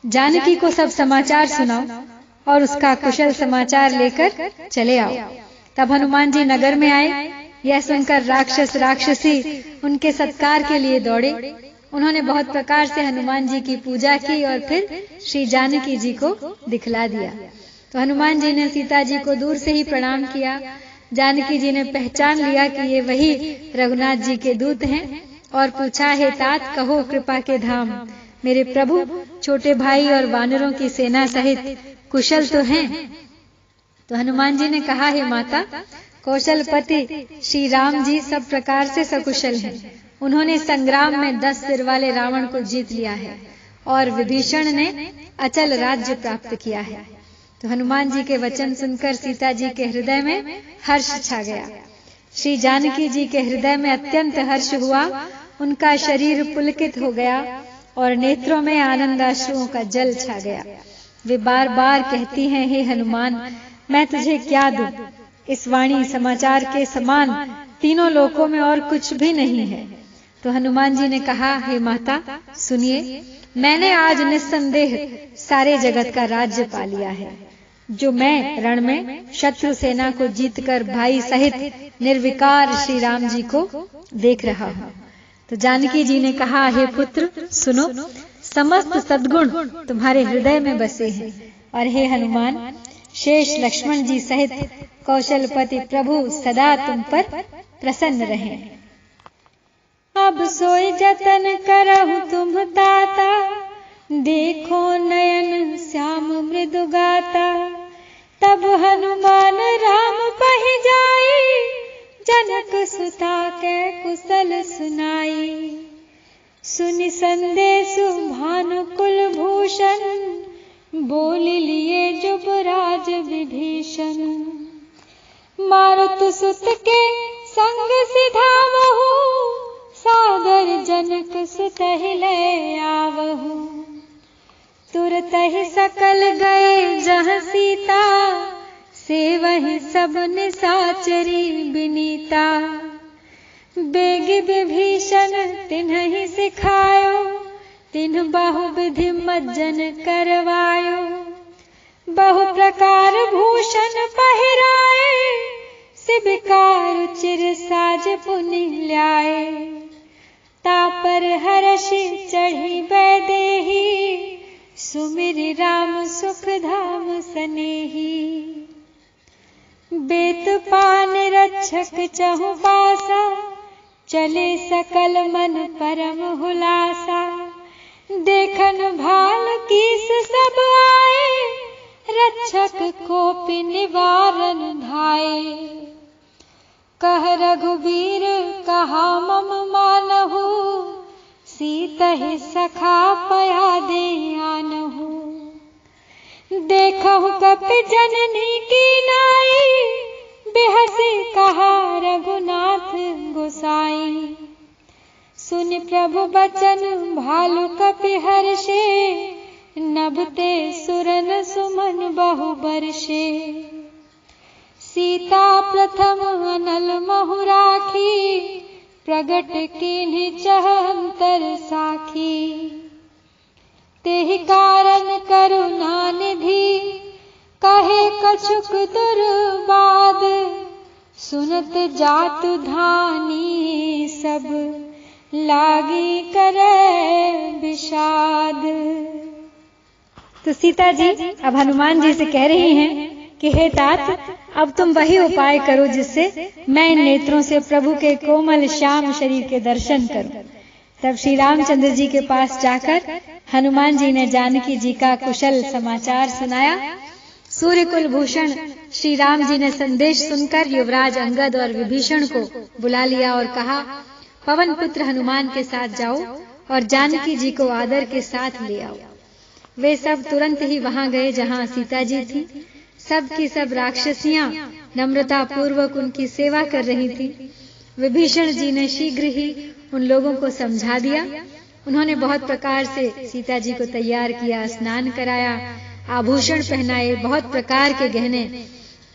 जानकी को सब समाचार सुनाओ और उसका कुशल समाचार लेकर चले आओ। तब हनुमान जी नगर में आए। यह सुनकर राक्षस राक्षसी उनके सत्कार के लिए दौड़े। उन्होंने बहुत प्रकार से हनुमान जी की पूजा की और फिर श्री जानकी जी को दिखला दिया। तो हनुमान जी ने सीता जी को दूर से ही प्रणाम किया। जानकी जी ने पहचान लिया कि ये वही रघुनाथ जी के दूत हैं और पूछा, हे तात कहो कृपा के धाम, मेरे प्रभु छोटे भाई और वानरों की सेना सहित कुशल तो हैं? तो हनुमान जी ने कहा, हे माता, कौशलपति श्री राम जी सब प्रकार से सकुशल हैं। उन्होंने संग्राम में 10 सिर वाले रावण को जीत लिया है और विभीषण ने अचल राज्य प्राप्त किया है। तो हनुमान जी के वचन सुनकर सीता जी के हृदय में हर्ष छा गया। श्री जानकी जी के हृदय में अत्यंत हर्ष हुआ। उनका शरीर पुलकित हो गया और नेत्रों में आनंदाश्रुओं का जल छा गया। वे बार बार कहती हैं, हे हनुमान, मैं तुझे क्या दूं? इस वाणी समाचार के समान तीनों लोकों में और कुछ भी नहीं है। तो हनुमान जी ने कहा, हे माता सुनिए, मैंने आज निस्संदेह सारे जगत का राज्य पा लिया है, जो मैं रण में शत्रु सेना को जीतकर भाई सहित निर्विकार श्री राम जी को देख रहा हूँ। तो जानकी जी ने कहा, हे पुत्र सुनो, समस्त सद्गुण तुम्हारे हृदय में बसे हैं और हे हनुमान, शेष लक्ष्मण जी सहित कौशलपति प्रभु सदा तुम पर प्रसन्न रहें। अब सोई जतन करहु तुम ताता, देखो नयन श्याम मृदु गाता। तब हनुमान राम पहि जाई, जनक सुता के कुशल सुनाई। सुनि संदेशु भानुकुल भूषण, बोल लिए जुबराज विभीषण। मारुत सुत के संग सिधावहु, सादर जनक सुतहि ले आवहु। तुरत ही सकल गए जहाँ सीता, से वही सब निशाचरी बिनीता। बेग विभीषण तिन्हि सिखायो, तिन्ह बहु विधि मज्जन करवायो। बहु प्रकार भूषण पहिराए, शिविकार चिर साज पुनि ल्याए। तापर हर्षि चढ़ी वैदेही, सुमिरि राम सुख धाम सनेही। बेत पान रक्षक चहु पासा, चले सकल मन परम हुलासा। देखन भाल कीस सब आए, रक्षक कोपि निवारन धाये। कह रघुबीर कहा मम मानहु, सीतहि सखा पया दे आनहु। देखहु कपि जननी की नाई, बिहसी कहा रघुनाथ गोसाई। सुनि प्रभु बचन भालु कपि हर्षे, नभते सुरन सुमन बहु बरषे। सीता प्रथम अनल महु राखी, प्रगट कीन्हि चहंतर साखी। तेहि कारण करुणा निधि, कहे कछुक दुर्बाद। सुनत जातु धानी सब, लागी करे विषाद। तो सीता जी अब हनुमान जी से कह रही हैं कि हे तात, अब तुम वही उपाय करो जिससे मैं इन नेत्रों से प्रभु के कोमल श्याम शरीर के दर्शन करूं। तब श्री रामचंद्र जी के पास जाकर हनुमान जी ने जानकी जी का कुशल समाचार सुनाया। सूर्य कुल भूषण श्री राम जी ने संदेश सुनकर युवराज अंगद और विभीषण को बुला लिया और कहा, पवन पुत्र हनुमान के साथ जाओ और जानकी जी को आदर के साथ ले आओ। वे सब तुरंत ही वहां गए जहां सीता जी थी। सब की सब राक्षसियां नम्रता पूर्वक उनकी सेवा कर रही थी। विभीषण जी ने शीघ्र ही उन लोगों को समझा दिया। उन्होंने बहुत प्रकार से सीता जी को तैयार किया, स्नान कराया, आभूषण पहनाए, बहुत प्रकार के गहने।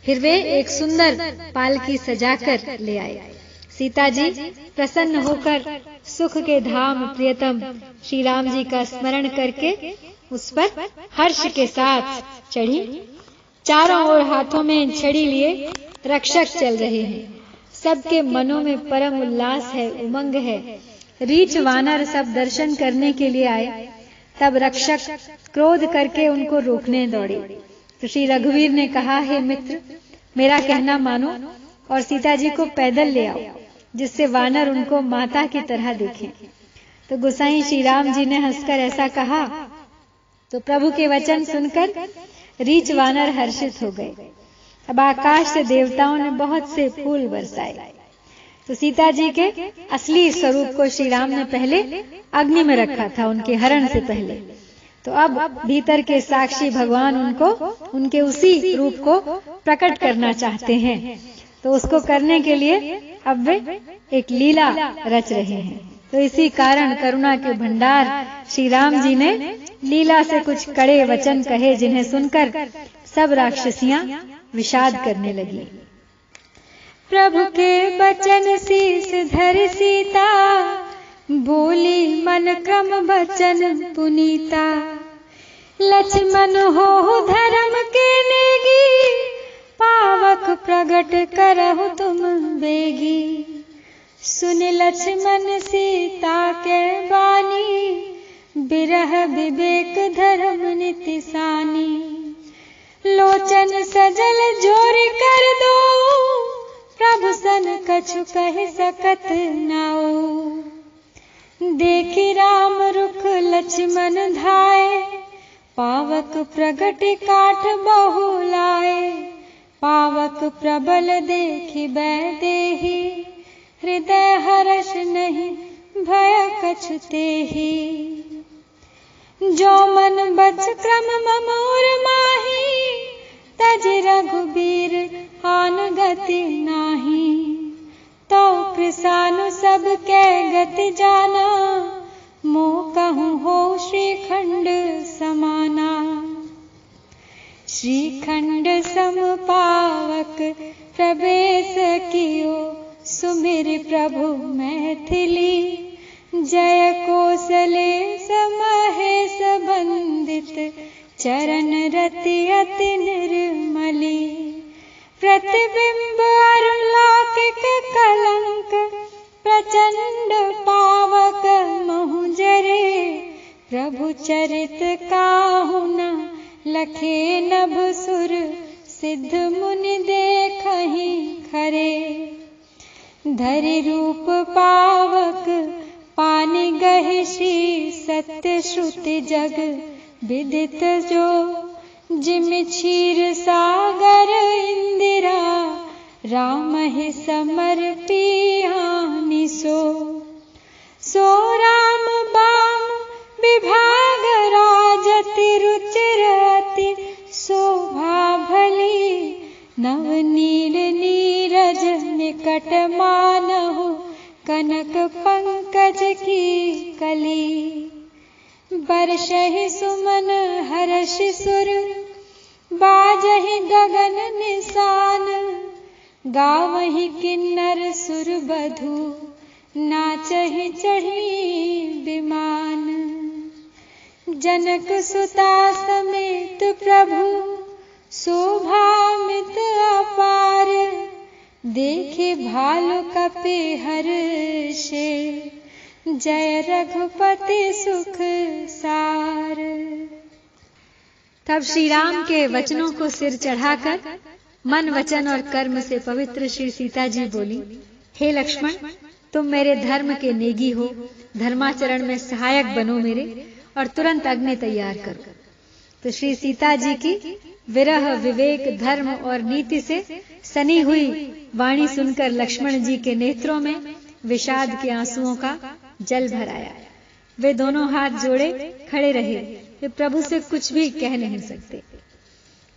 फिर वे एक सुंदर पालकी सजाकर ले आए। सीता जी प्रसन्न होकर सुख के धाम प्रियतम श्री राम जी का स्मरण करके उस पर हर्ष के साथ चढ़ी। चारों ओर हाथों में छड़ी लिए रक्षक चल रहे हैं। सबके मनों में परम उल्लास है, उमंग है। रीछ वानर सब दर्शन करने के लिए आए। तब रक्षक क्रोध करके उनको रोकने दौड़े। तो श्री रघुवीर ने कहा, हे मित्र, मेरा कहना मानो और सीता जी को पैदल ले आओ, जिससे वानर उनको माता की तरह देखें। तो गोसाई श्री राम जी ने हंसकर ऐसा कहा तो प्रभु के वचन सुनकर रीछ वानर हर्षित हो गए। अब आकाश से देवताओं ने बहुत से फूल बरसाए। तो सीता जी के असली स्वरूप को श्री राम ने पहले अग्नि में रखा था, उनके हरण से पहले। तो अब भीतर के साक्षी भगवान उनको उनके उसी रूप को प्रकट करना चाहते हैं। तो उसको करने के लिए अब वे एक लीला रच रहे हैं। तो इसी कारण करुणा के भंडार श्री राम जी ने लीला से कुछ कड़े वचन कहे, जिन्हें सुनकर सब राक्षसियां विषाद करने लगी। प्रभु के बचन शीस धर सीता, बोली मन क्रम बचन पुनीता। लक्ष्मण हो धर्म के नेगी, पावक प्रगट करहु तुम बेगी। सुन लक्ष्मण सीता के बानी, बिरह विवेक धर्म नितिसानी। लोचन सजल जोर कर दो, प्रभु सन कछु कह सकत नाऊ। देखि राम रुख लक्ष्मण धाये, पावक प्रगट काठ बहुलाए। पावक प्रबल देखि बैदेही, हृदय हर्ष नहीं भय कछु तेहि। जो मन बच क्रम ममोर माही, तज रघुबीर आन गति नाही। तो कृसानु सब के गति जाना, मोह कहूँ हो श्रीखंड समाना। श्रीखंड सम पावक प्रवेश कियो, सुमिर प्रभु मैथिली। जय कौशले समहेश बंदित, चरण रति अति निर्मली। प्रतिबिंब अरुलौकिक कलंक, प्रचंड पावक महु जरे। प्रभु चरित काहु न लखे, नभ सुर सिद्ध मुनि देखहि खरे। धरि रूप पावक पानि गहि श्री सत्य श्रुति जग विदित जो जिमि क्षीर सागर इंदिरा राम ही समर्पियानि सो राम बाम विभाग राजति रुचिर अति शोभा भली नवनील नीरज निकट मानहु कनक पंकज की कली बरसहि सुमन हर्षि सुर बाजहि गगन निशान गावहि किन्नर सुर बधु नाचहि चढ़ी विमान जनक सुता समेत प्रभु शोभामित अपार देखे भालु कपि हर्षे जय रघुपति सुख सार। तब श्री राम के वचनों को सिर चढ़ाकर मन वचन और कर्म से पवित्र श्री सीता जी बोली, हे लक्ष्मण, तुम मेरे धर्म के नेगी हो, धर्माचरण में सहायक बनो मेरे और तुरंत अग्नि तैयार करो। तो श्री सीता जी की विरह विवेक धर्म और नीति से सनी हुई वाणी सुनकर लक्ष्मण जी के नेत्रों में विषाद के आंसुओं का जल भर आया। वे दोनों हाथ जोड़े खड़े रहे, वे प्रभु से कुछ भी कह नहीं सकते।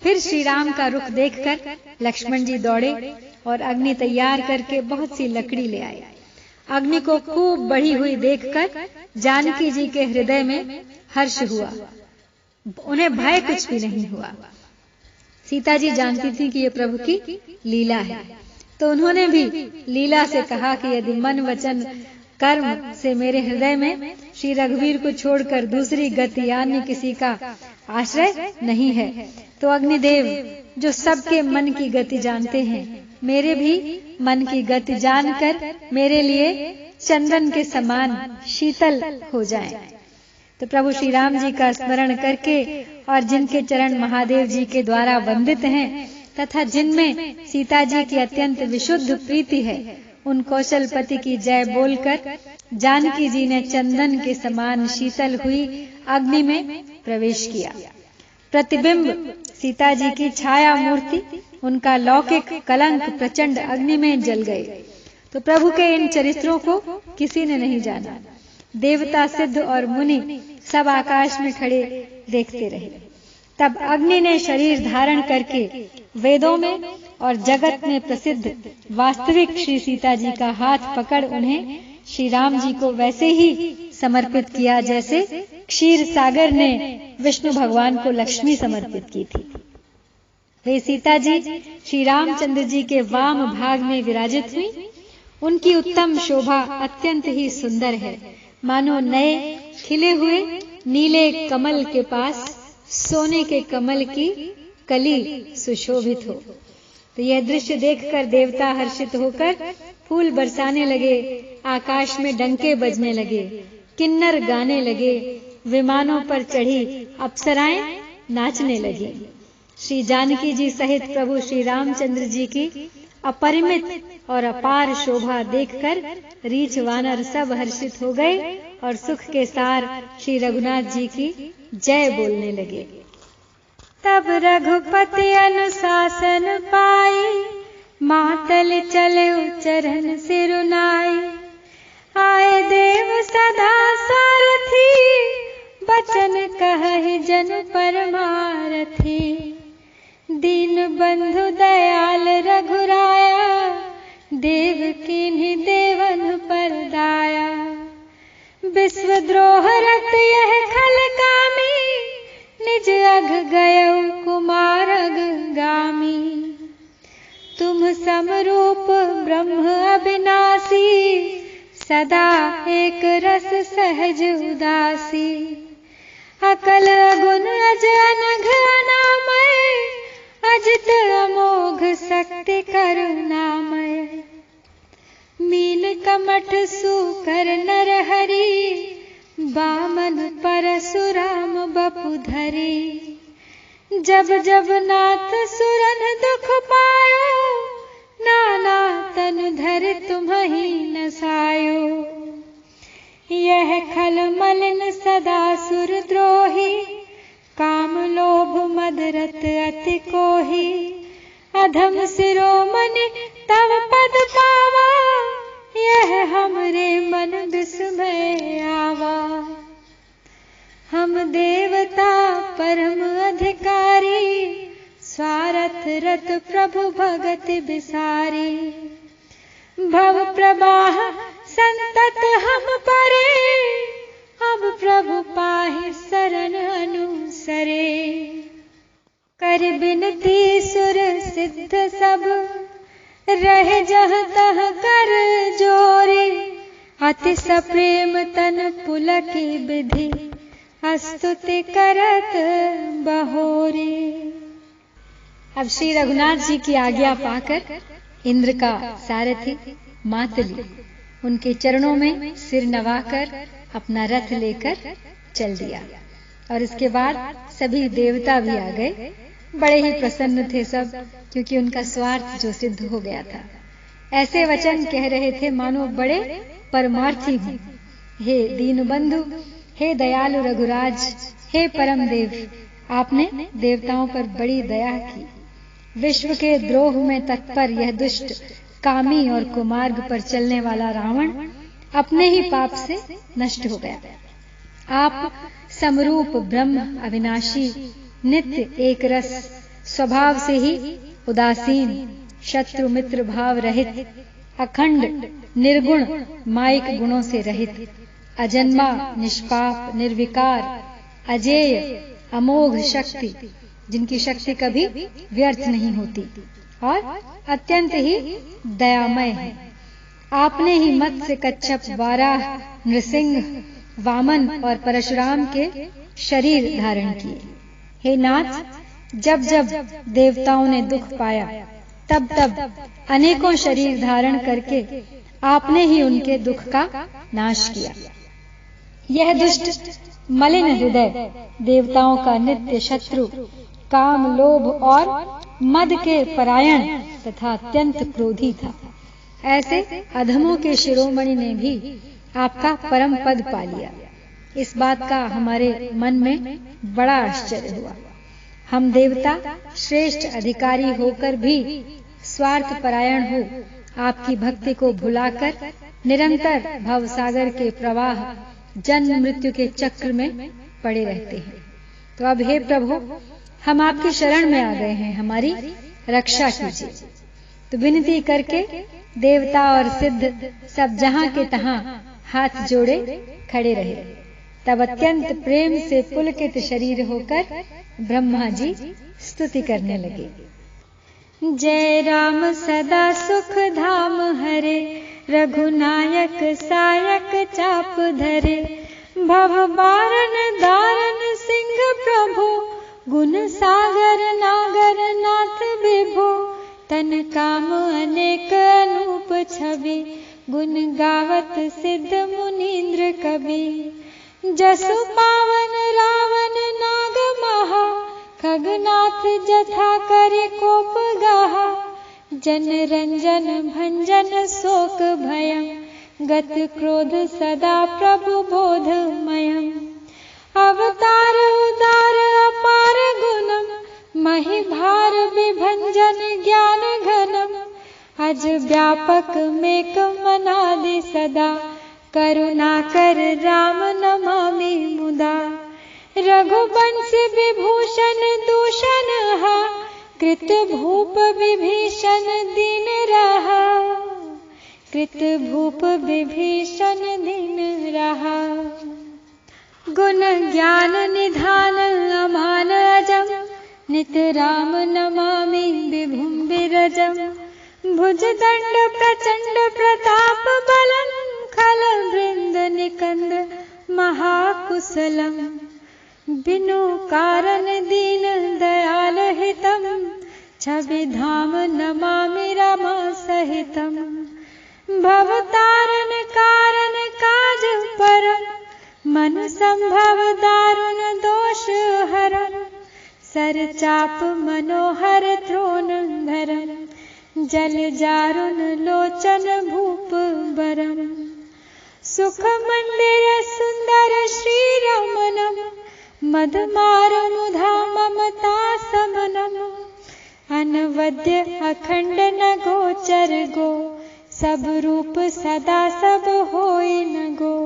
फिर श्री राम का रुख देखकर लक्ष्मण जी दौड़े और अग्नि तैयार करके बहुत सी लकड़ी ले आए। अग्नि को खूब बढ़ी हुई देखकर जानकी जी के हृदय में हर्ष हुआ, उन्हें भय कुछ भी नहीं हुआ। सीता जी जानती थी कि यह प्रभु की लीला है, तो उन्होंने भी लीला से कहा कि यदि मन वचन कर्म से मेरे हृदय में श्री रघुवीर को छोड़कर दूसरी गति अन्य किसी का आश्रय नहीं है, तो अग्निदेव जो सबके मन की गति जानते हैं, मेरे भी मन की गति जानकर मेरे लिए चंदन के समान शीतल हो जाएं। तो प्रभु श्री राम जी का स्मरण करके और जिनके चरण महादेव जी के द्वारा वंदित हैं तथा जिनमें सीता जी की अत्यंत विशुद्ध प्रीति है, उन कौशलपति की जय बोलकर जानकी जी ने चंदन के समान शीतल हुई अग्नि में प्रवेश किया। प्रतिबिंब सीता जी की छाया मूर्ति, उनका लौकिक कलंक प्रचंड अग्नि में जल गए। तो प्रभु के इन चरित्रों को किसी ने नहीं जाना। देवता सिद्ध और मुनि सब आकाश में खड़े देखते रहे। तब अग्नि ने शरीर धारण करके वेदों में और जगत में प्रसिद्ध वास्तविक श्री सीता जी का हाथ पकड़ उन्हें श्री राम जी को वैसे ही समर्पित किया जैसे क्षीर सागर ने विष्णु भगवान को लक्ष्मी समर्पित की थी। वे सीता जी श्री रामचंद्र जी के वाम भाग में विराजित हुई। उनकी उत्तम शोभा अत्यंत ही सुंदर है, मानो नए खिले हुए नीले कमल के पास सोने के कमल की कली सुशोभित हो। तो यह दृश्य देखकर देवता हर्षित होकर फूल बरसाने लगे, आकाश में डंके बजने लगे, किन्नर गाने लगे, विमानों पर चढ़ी अप्सराएं नाचने लगी। श्री जानकी जी सहित प्रभु श्री रामचंद्र जी की अपरिमित और अपार शोभा देखकर रीछ वानर सब हर्षित हो गए और सुख के सार श्री रघुनाथ जी की जय बोलने लगे। तब रघुपति अनुशासन पाई, मातल चले चरण सिरुनाई। आए देव सदा सारथी, बचन कहि जन परमारथी। दीन बंधु दयाल रघुराया, देव किन्हीं देवन पर दाया। विश्वद्रोह रत यह खल कामी, निज अघ गयौ कुमार अघगामी। तुम समरूप ब्रह्म अविनाशी, सदा एक रस सहज उदासी। अकल गुण अज अनघ अनामय, अजित अमोघ शक्ति करुणामय। मीन कमठ सुकर नर हरि, बामन परशुराम बपु धरी। जब जब नाथ सुरन दुख पायो, नाना तनु धर तुम्हि सदा सुरद्रोही, काम लोभ मद रत अति कोही, अधम शिरोमणि तव पद पावा, यह हमरे मन विस्मय आवा। हम देवता परम अधिकारी, स्वार्थ रत प्रभु भगत बिसारी, भव प्रवाह संतत हम परे, अब प्रभु पाहि शरण अनुसरे। कर बिनती सुर सिद्ध सब, रह जह तह कर जोरी, अति सप्रेम तन पुलकी विधि, स्तुति करत बहोरी। अब श्री रघुनाथ जी की आज्ञा पाकर इंद्र का सारथी मातली उनके चरणों में सिर नवाकर अपना रथ लेकर चल दिया। और इसके बाद सभी देवता भी आ गए। बड़े ही प्रसन्न थे सब, क्योंकि उनका स्वार्थ जो सिद्ध हो गया था। ऐसे वचन कह रहे थे मानो बड़े परमार्थी हों। हे दीनबंधु, हे दयालु रघुराज, हे परम देव, आपने देवताओं पर बड़ी दया की। विश्व के द्रोह में तत्पर यह दुष्ट कामी और कुमार्ग पर चलने वाला रावण अपने ही पाप से नष्ट हो गया। आप समरूप ब्रह्म अविनाशी, नित्य एक रस, स्वभाव से ही उदासीन, शत्रु मित्र भाव रहित, अखंड निर्गुण माइक गुणों से रहित, अजन्मा निष्पाप निर्विकार, अजेय अमोघ शक्ति, जिनकी शक्ति कभी व्यर्थ नहीं होती, और अत्यंत ही दयामय है। आपने ही मत्स्य कच्छप वाराह नृसिंह वामन और परशुराम के शरीर धारण किए। हे नाथ, जब जब देवताओं ने दुख पाया तब तब अनेकों शरीर धारण करके आपने ही उनके दुख का नाश किया। यह दुष्ट मलिन हृदय देवताओं का नित्य शत्रु, काम लोभ और मद के परायण तथा अत्यंत क्रोधी था। ऐसे अधमों के शिरोमणि ने भी आपका परम पद पा लिया। इस बात का हमारे मन में बड़ा आश्चर्य हुआ। हम देवता श्रेष्ठ अधिकारी होकर भी स्वार्थ परायण हो आपकी भक्ति को भुलाकर निरंतर भवसागर के प्रवाह, जन्म मृत्यु के चक्र में पड़े रहते हैं। तो अब हे प्रभु, हम आपकी शरण में आ गए हैं, हमारी रक्षा कीजिए। तो विनती करके देवता और सिद्ध सब जहां के तहां हाथ जोड़े खड़े रहे। तब अत्यंत प्रेम से पुलकित शरीर होकर ब्रह्मा जी स्तुति करने लगे। जय राम सदा सुख धाम हरे, रघुनायक सायक चाप धरे, भव बारन दारन सिंह प्रभु, गुण सागर नागर नाथ विभो, तन काम अनेक अनूप छवि, गुण गावत सिद्ध मुनीन्द्र कवि। जसु पावन रावण नाग महा, खगनाथ जथा करे कोप गाहा, जन रंजन भंजन शोक भयं, गत क्रोध सदा प्रभु बोधमयम्। अवतार उदार अपार गुणम, महि भार विभंजन ज्ञान घनम, अज व्यापक मेक मनादि सदा, करुणा कर राम नमामि मुदा। रघुवंश विभूषण दूषण हा, कृत भूप विभीषण दीन रहा, कृत भूप विभीषण दीन रहा। गुण ज्ञान निधान अमान अजम, नित राम नमामि विभुम विरजम। भुज दंड प्रचंड प्रताप बलम, खल वृंद निकंद महाकुशलम। बिनु कारण दीन दयाल हितम, छवि धाम नमामि रमा सहितम। भवतारण कारण काज परम, मन संभव दारुण दोष हरम। सर चाप मनोहर त्रोण धरम, जल जारुण लोचन भूप बरम। सुख मंदिर सुंदर श्री रमनम, मधमार मुधा ममता समनम, अनवद्य अखंड न गोचर गो, सब रूप सदा सब होय न गो।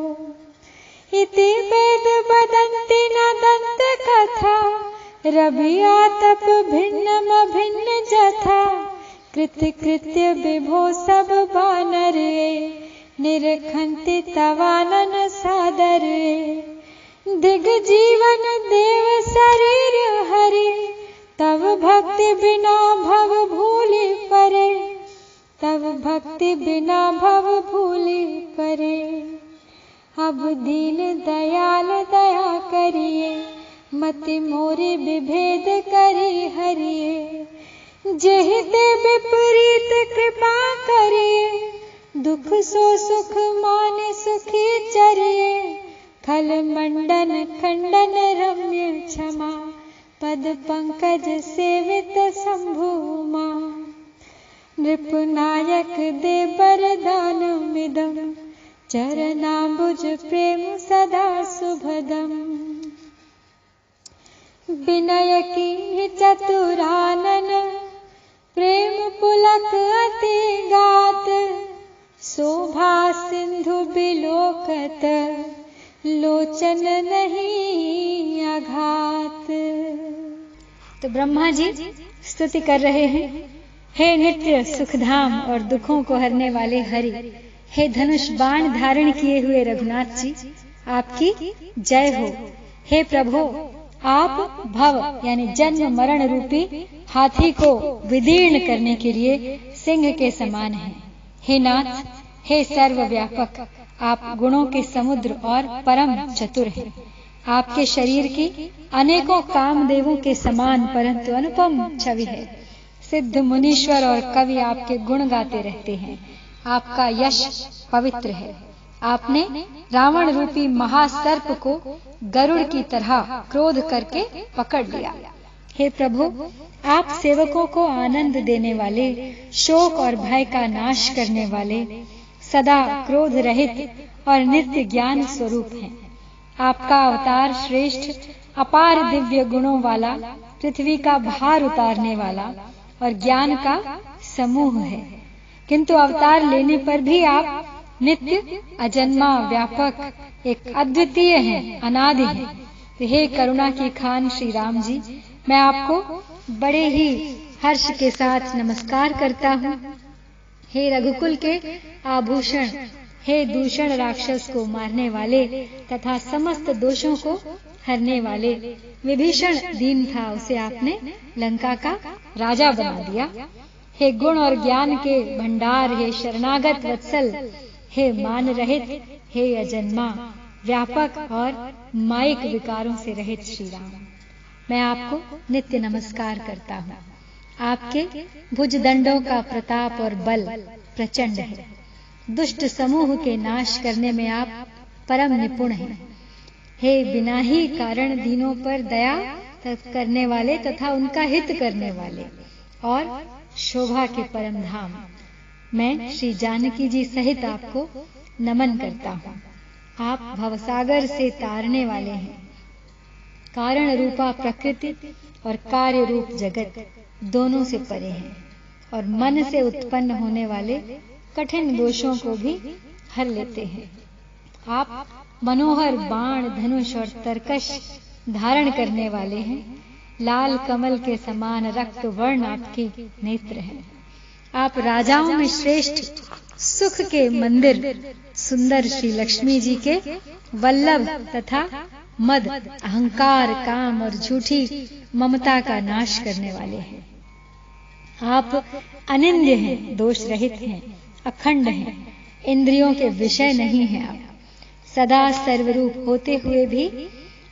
इति वेद वदन्ति न दंत कथा, रवि आतप भिन्नम भिन्न जथा, कृत्य कृत्य विभो सब वानरे, निरखन्ति तवानन सादरे। दिग जीवन देव शरीर हरि, तव भक्ति बिना भव भूलि परे, तव भक्ति बिना भव भूलि परे। अब दीन दयाल दया करिए, मति मोरे विभेद करी हरिए। जेहि ते विपरीत कृपा करिए, दुख सो सुख माने सुखी चरिए। खल मंडन खंडन रम्य क्षमा, पद पंकज सेवित शंभु मा। नृपनायक दे वरदान मिदम, चरणाम्बुज प्रेम सदा सुभदम। विनय की चतुरानन, प्रेम पुलक अति गात, शोभा सिंधु बिलोकत, लोचन नहीं आघात। तो ब्रह्मा जी स्तुति कर रहे हैं, हे नित्य सुखधाम और दुखों को हरने वाले हरि, हे धनुष बाण धारण किए हुए रघुनाथ जी, आपकी जय हो। हे प्रभु, आप भव यानी जन्म मरण रूपी हाथी को विदीर्ण करने के लिए सिंह के समान हैं। हे नाथ, हे सर्वव्यापक, आप गुणों के समुद्र और परम चतुर हैं। आपके शरीर की अनेकों कामदेवों के समान परंतु अनुपम छवि है। सिद्ध मुनीश्वर और कवि आपके गुण गाते रहते हैं। आपका यश पवित्र है। आपने रावण रूपी महासर्प को गरुड़ की तरह क्रोध करके पकड़ लिया। हे प्रभु, आप सेवकों को आनंद देने वाले, शोक और भय का नाश करने वाले, सदा क्रोध रहित और नित्य ज्ञान स्वरूप हैं। आपका अवतार श्रेष्ठ, अपार दिव्य गुणों वाला, पृथ्वी का भार उतारने वाला और ज्ञान का समूह है। किंतु अवतार लेने पर भी आप नित्य, अजन्मा, व्यापक, एक अद्वितीय हैं, अनादि हैं। तो हे करुणा की खान श्री राम जी, मैं आपको बड़े ही हर्ष के साथ नमस्कार करता हूँ। हे रघुकुल के आभूषण, हे दूषण राक्षस को मारने वाले तथा समस्त दोषों को हरने वाले। विभीषण दीन था, उसे आपने लंका का राजा बना दिया। हे गुण और ज्ञान के भंडार, हे शरणागत वत्सल, हे मान रहित, हे अजन्मा, व्यापक और माइक विकारों से रहित श्री राम, मैं आपको नित्य नमस्कार करता हूँ। आपके भुजदंडों का प्रताप और बल प्रचंड है। दुष्ट समूह के नाश करने में आप परम निपुण हैं। हे बिना ही कारण दीनों पर दया करने वाले तथा उनका हित करने वाले और शोभा के परम धाम, मैं श्री जानकी जी सहित आपको नमन करता हूँ। आप भवसागर से तारने वाले हैं। कारण रूपा प्रकृति और कार्य रूप जगत दोनों से परे हैं और मन से उत्पन्न होने वाले कठिन दोषों को भी हर लेते हैं। आप मनोहर बाण, धनुष और तरकश धारण करने वाले हैं। लाल कमल के समान रक्त वर्ण आपके नेत्र हैं। आप राजाओं में श्रेष्ठ, सुख के मंदिर, सुंदर श्री लक्ष्मी जी के वल्लभ तथा मद, अहंकार, काम और झूठी ममता का नाश करने वाले हैं। आप अनिंद्य हैं, दोष रहित हैं, अखंड हैं, इंद्रियों के विषय नहीं हैं। आप सदा सर्वरूप होते हुए भी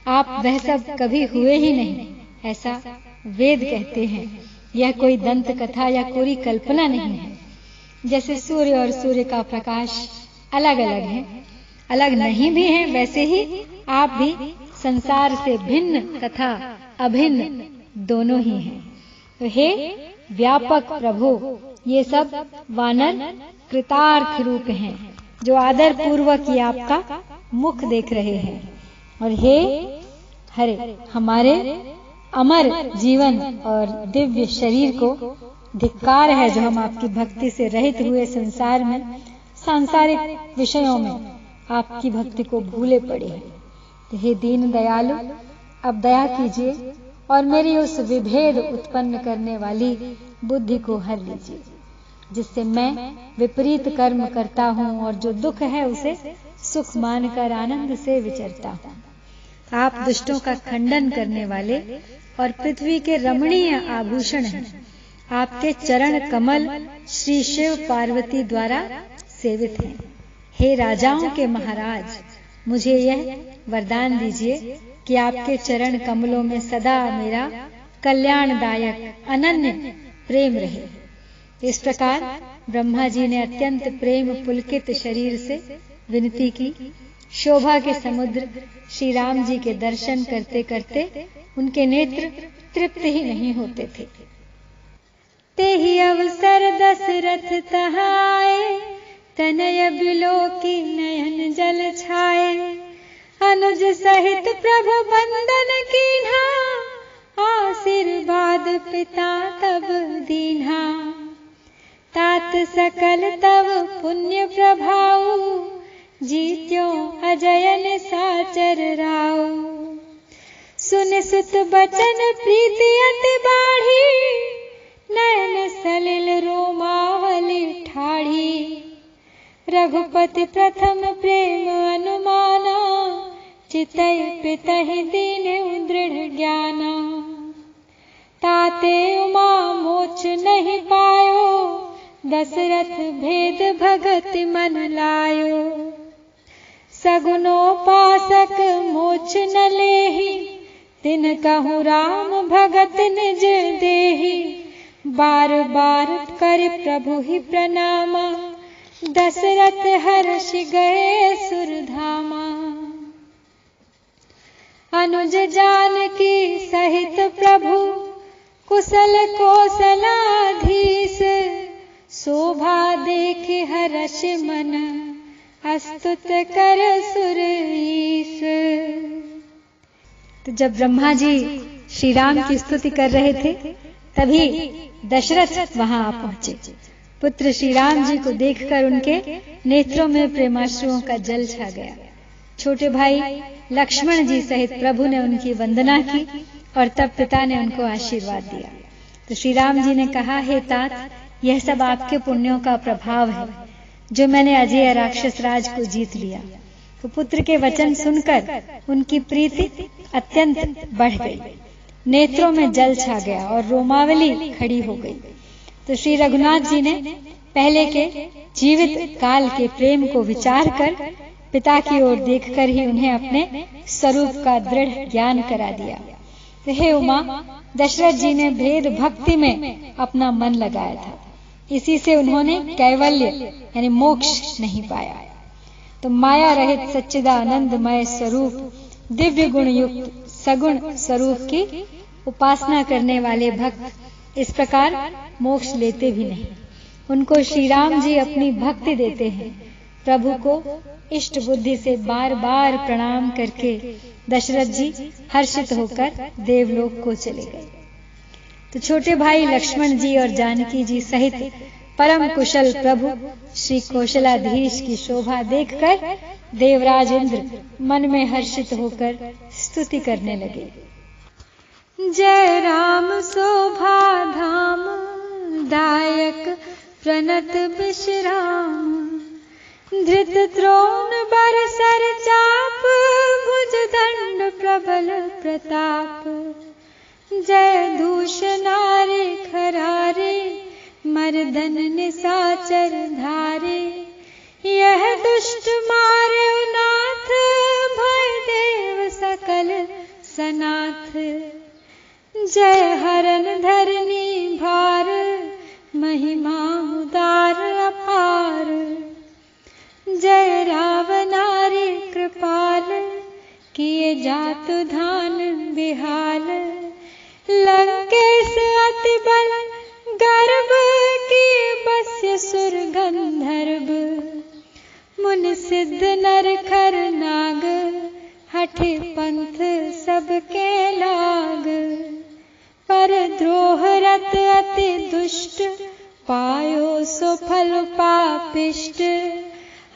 आप वह सब कभी हुए ही नहीं, ऐसा वेद कहते हैं। यह कोई दंत कथा या कोई कल्पना नहीं है। जैसे सूर्य और सूर्य का प्रकाश अलग अलग है, अलग नहीं भी हैं, वैसे ही आप भी संसार से भिन्न तथा अभिन्न दोनों ही हैं। तो हे व्यापक प्रभु, ये सब वानर कृतार्थ रूप हैं, जो आदर पूर्वक ये आपका मुख देख रहे हैं। और हे हरे, हमारे अमर जीवन और दिव्य शरीर को धिक्कार है जो हम आपकी भक्ति से रहित हुए संसार में सांसारिक विषयों में आपकी भक्ति को भूले पड़े हैं। तो हे दीन दयालु, अब दया कीजिए और मेरी उस विभेद उत्पन्न करने वाली बुद्धि को हर लीजिए, जिससे मैं विपरीत कर्म करता हूं और जो दुख है उसे सुख मानकर आनंद से विचरता हूं। आप दुष्टों का खंडन करने वाले और पृथ्वी के रमणीय आभूषण हैं। आपके चरण कमल श्री शिव पार्वती द्वारा सेवित हैं। हे राजाओं के महाराज, मुझे यह वरदान दीजिए कि आपके चरण कमलों में सदा मेरा कल्याणदायक अनन्य प्रेम रहे। इस प्रकार ब्रह्मा जी ने अत्यंत प्रेम पुलकित शरीर से विनती की। शोभा के समुद्र श्री राम जी के दर्शन करते करते उनके नेत्र तृप्त ही नहीं होते थे। तेहि अवसर दशरथ तहाए, तनय बिलोकी नयन जल छाए। अनुज सहित प्रभु बंदन कीन्हा, आशीर्वाद पिता तब दीन्हा। तात सकल तब पुण्य प्रभाऊ, जीत्यो अजयन साचर राऊ। सुन सुत बचन प्रीति अति बाढ़ी, नयन सलिल रोमावली ठाढ़ी। रघुपति प्रथम प्रेम अनुमाना, चितई पितहि दीन दृढ़ ज्ञाना। ताते उमा मोच नहीं पायो, दशरथ भेद भगति मन लायो। सगुनोपासक मोच न लेहि, तिन कहु राम भगत निज देहि। बार बार कर प्रभु ही प्रणामा, दशरथ हर्ष गए सुरधामा। अनुज जानकी सहित प्रभु, कुशल कौशलाधीश। शोभा देख हर्ष मन, अस्तुत कर सुर ईश। तो जब ब्रह्मा जी श्री राम की स्तुति कर रहे थे, तभी दशरथ वहां आ पहुंचे। पुत्र श्री राम जी को देखकर उनके नेत्रों में प्रेमाश्रुओं का जल छा गया। छोटे भाई लक्ष्मण जी सहित प्रभु ने उनकी वंदना की और तब पिता ने उनको आशीर्वाद दिया। तो श्री राम जी ने कहा, हे तात, यह सब आपके पुण्यों का प्रभाव है जो मैंने अजय राक्षस राज को जीत लिया। तो पुत्र के वचन सुनकर उनकी प्रीति अत्यंत बढ़ गई, नेत्रों में जल छा गया और रोमावली खड़ी हो गई। तो श्री रघुनाथ जी ने पहले के जीवित काल के प्रेम को विचार कर पिता की ओर देखकर ही उन्हें अपने स्वरूप का दृढ़ ज्ञान करा दिया। तो हे उमा, दशरथ जी ने भेद भक्ति में अपना मन लगाया था, इसी से उन्होंने कैवल्य यानी मोक्ष नहीं पाया। तो माया रहित सच्चिदानंदमय स्वरूप, दिव्य गुण युक्त सगुण स्वरूप की उपासना करने वाले भक्त इस प्रकार मोक्ष लेते भी नहीं। उनको श्री राम जी अपनी भक्ति देते हैं। प्रभु को इष्ट बुद्धि से बार बार प्रणाम करके दशरथ जी हर्षित होकर देवलोक को चले गए। तो छोटे भाई लक्ष्मण जी और जानकी जी सहित परम कुशल प्रभु श्री कौशलाधीश की शोभा देखकर देवराज इंद्र मन में हर्षित होकर स्तुति करने लगे। जय राम शोभा धाम, दायक प्रणत विश्राम। धृत द्रोण बरसर चाप, भुज दंड प्रबल प्रताप। जय दूष नारे खरारे, मर्दन निशाचर धारे। यह दुष्ट मारे नाथ, भय देव सकल सनाथ। जय हरन धरनी भार, महिमा उदार अपार। जय रावनारी कृपाल, किए जात धान बिहाल। लंकेश अति बल गर्भ, किए बस्य सुर गंधर्व। मुनि सिद्ध नर खर नाग, हठे पंथ सबके लाग। पर द्रोह रत अति दुष्ट, पायो सो फल पापिष्ट।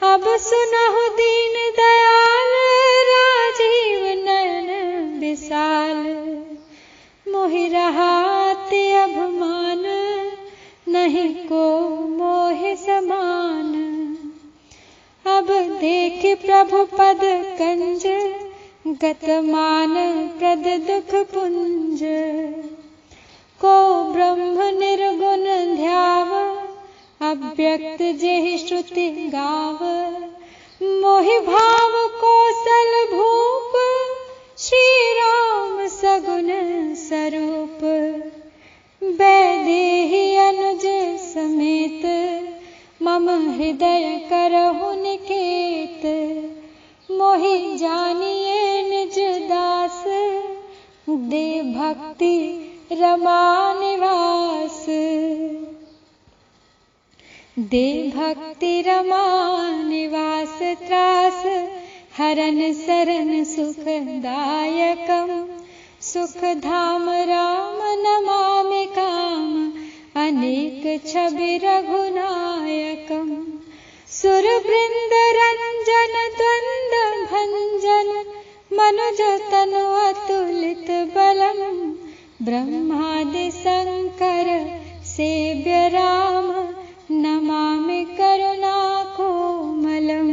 अब सुनहु दीन दयाल, राजीव नयन विशाल। मोहि रहाति अभिमान, नहीं को मोहि समान। अब देख प्रभु पद कंज, गतमान प्रद दुख पुंज। को ब्रह्म निर्गुण ध्याव, अव्यक्त जेहि श्रुति गाव। मोहि भाव कौशल भूप, श्री राम सगुण स्वरूप। वैदेही अनुज समेत, मम हृदय करहु निकेत। मोहि जानिए निज दास, दे भक्ति रमा निवास। दे भक्ति रमा निवास, त्रास हरन सरन सुखदायकम। सुख धाम राम नमामि काम, अनेक छवि रघुनायकम। सुर वृंद रंजन द्वंद भंजन, मनुज तनु अतुलित बलम। ब्रह्मादि शंकर सेव्य राम, नमामि करुणा कोमलम।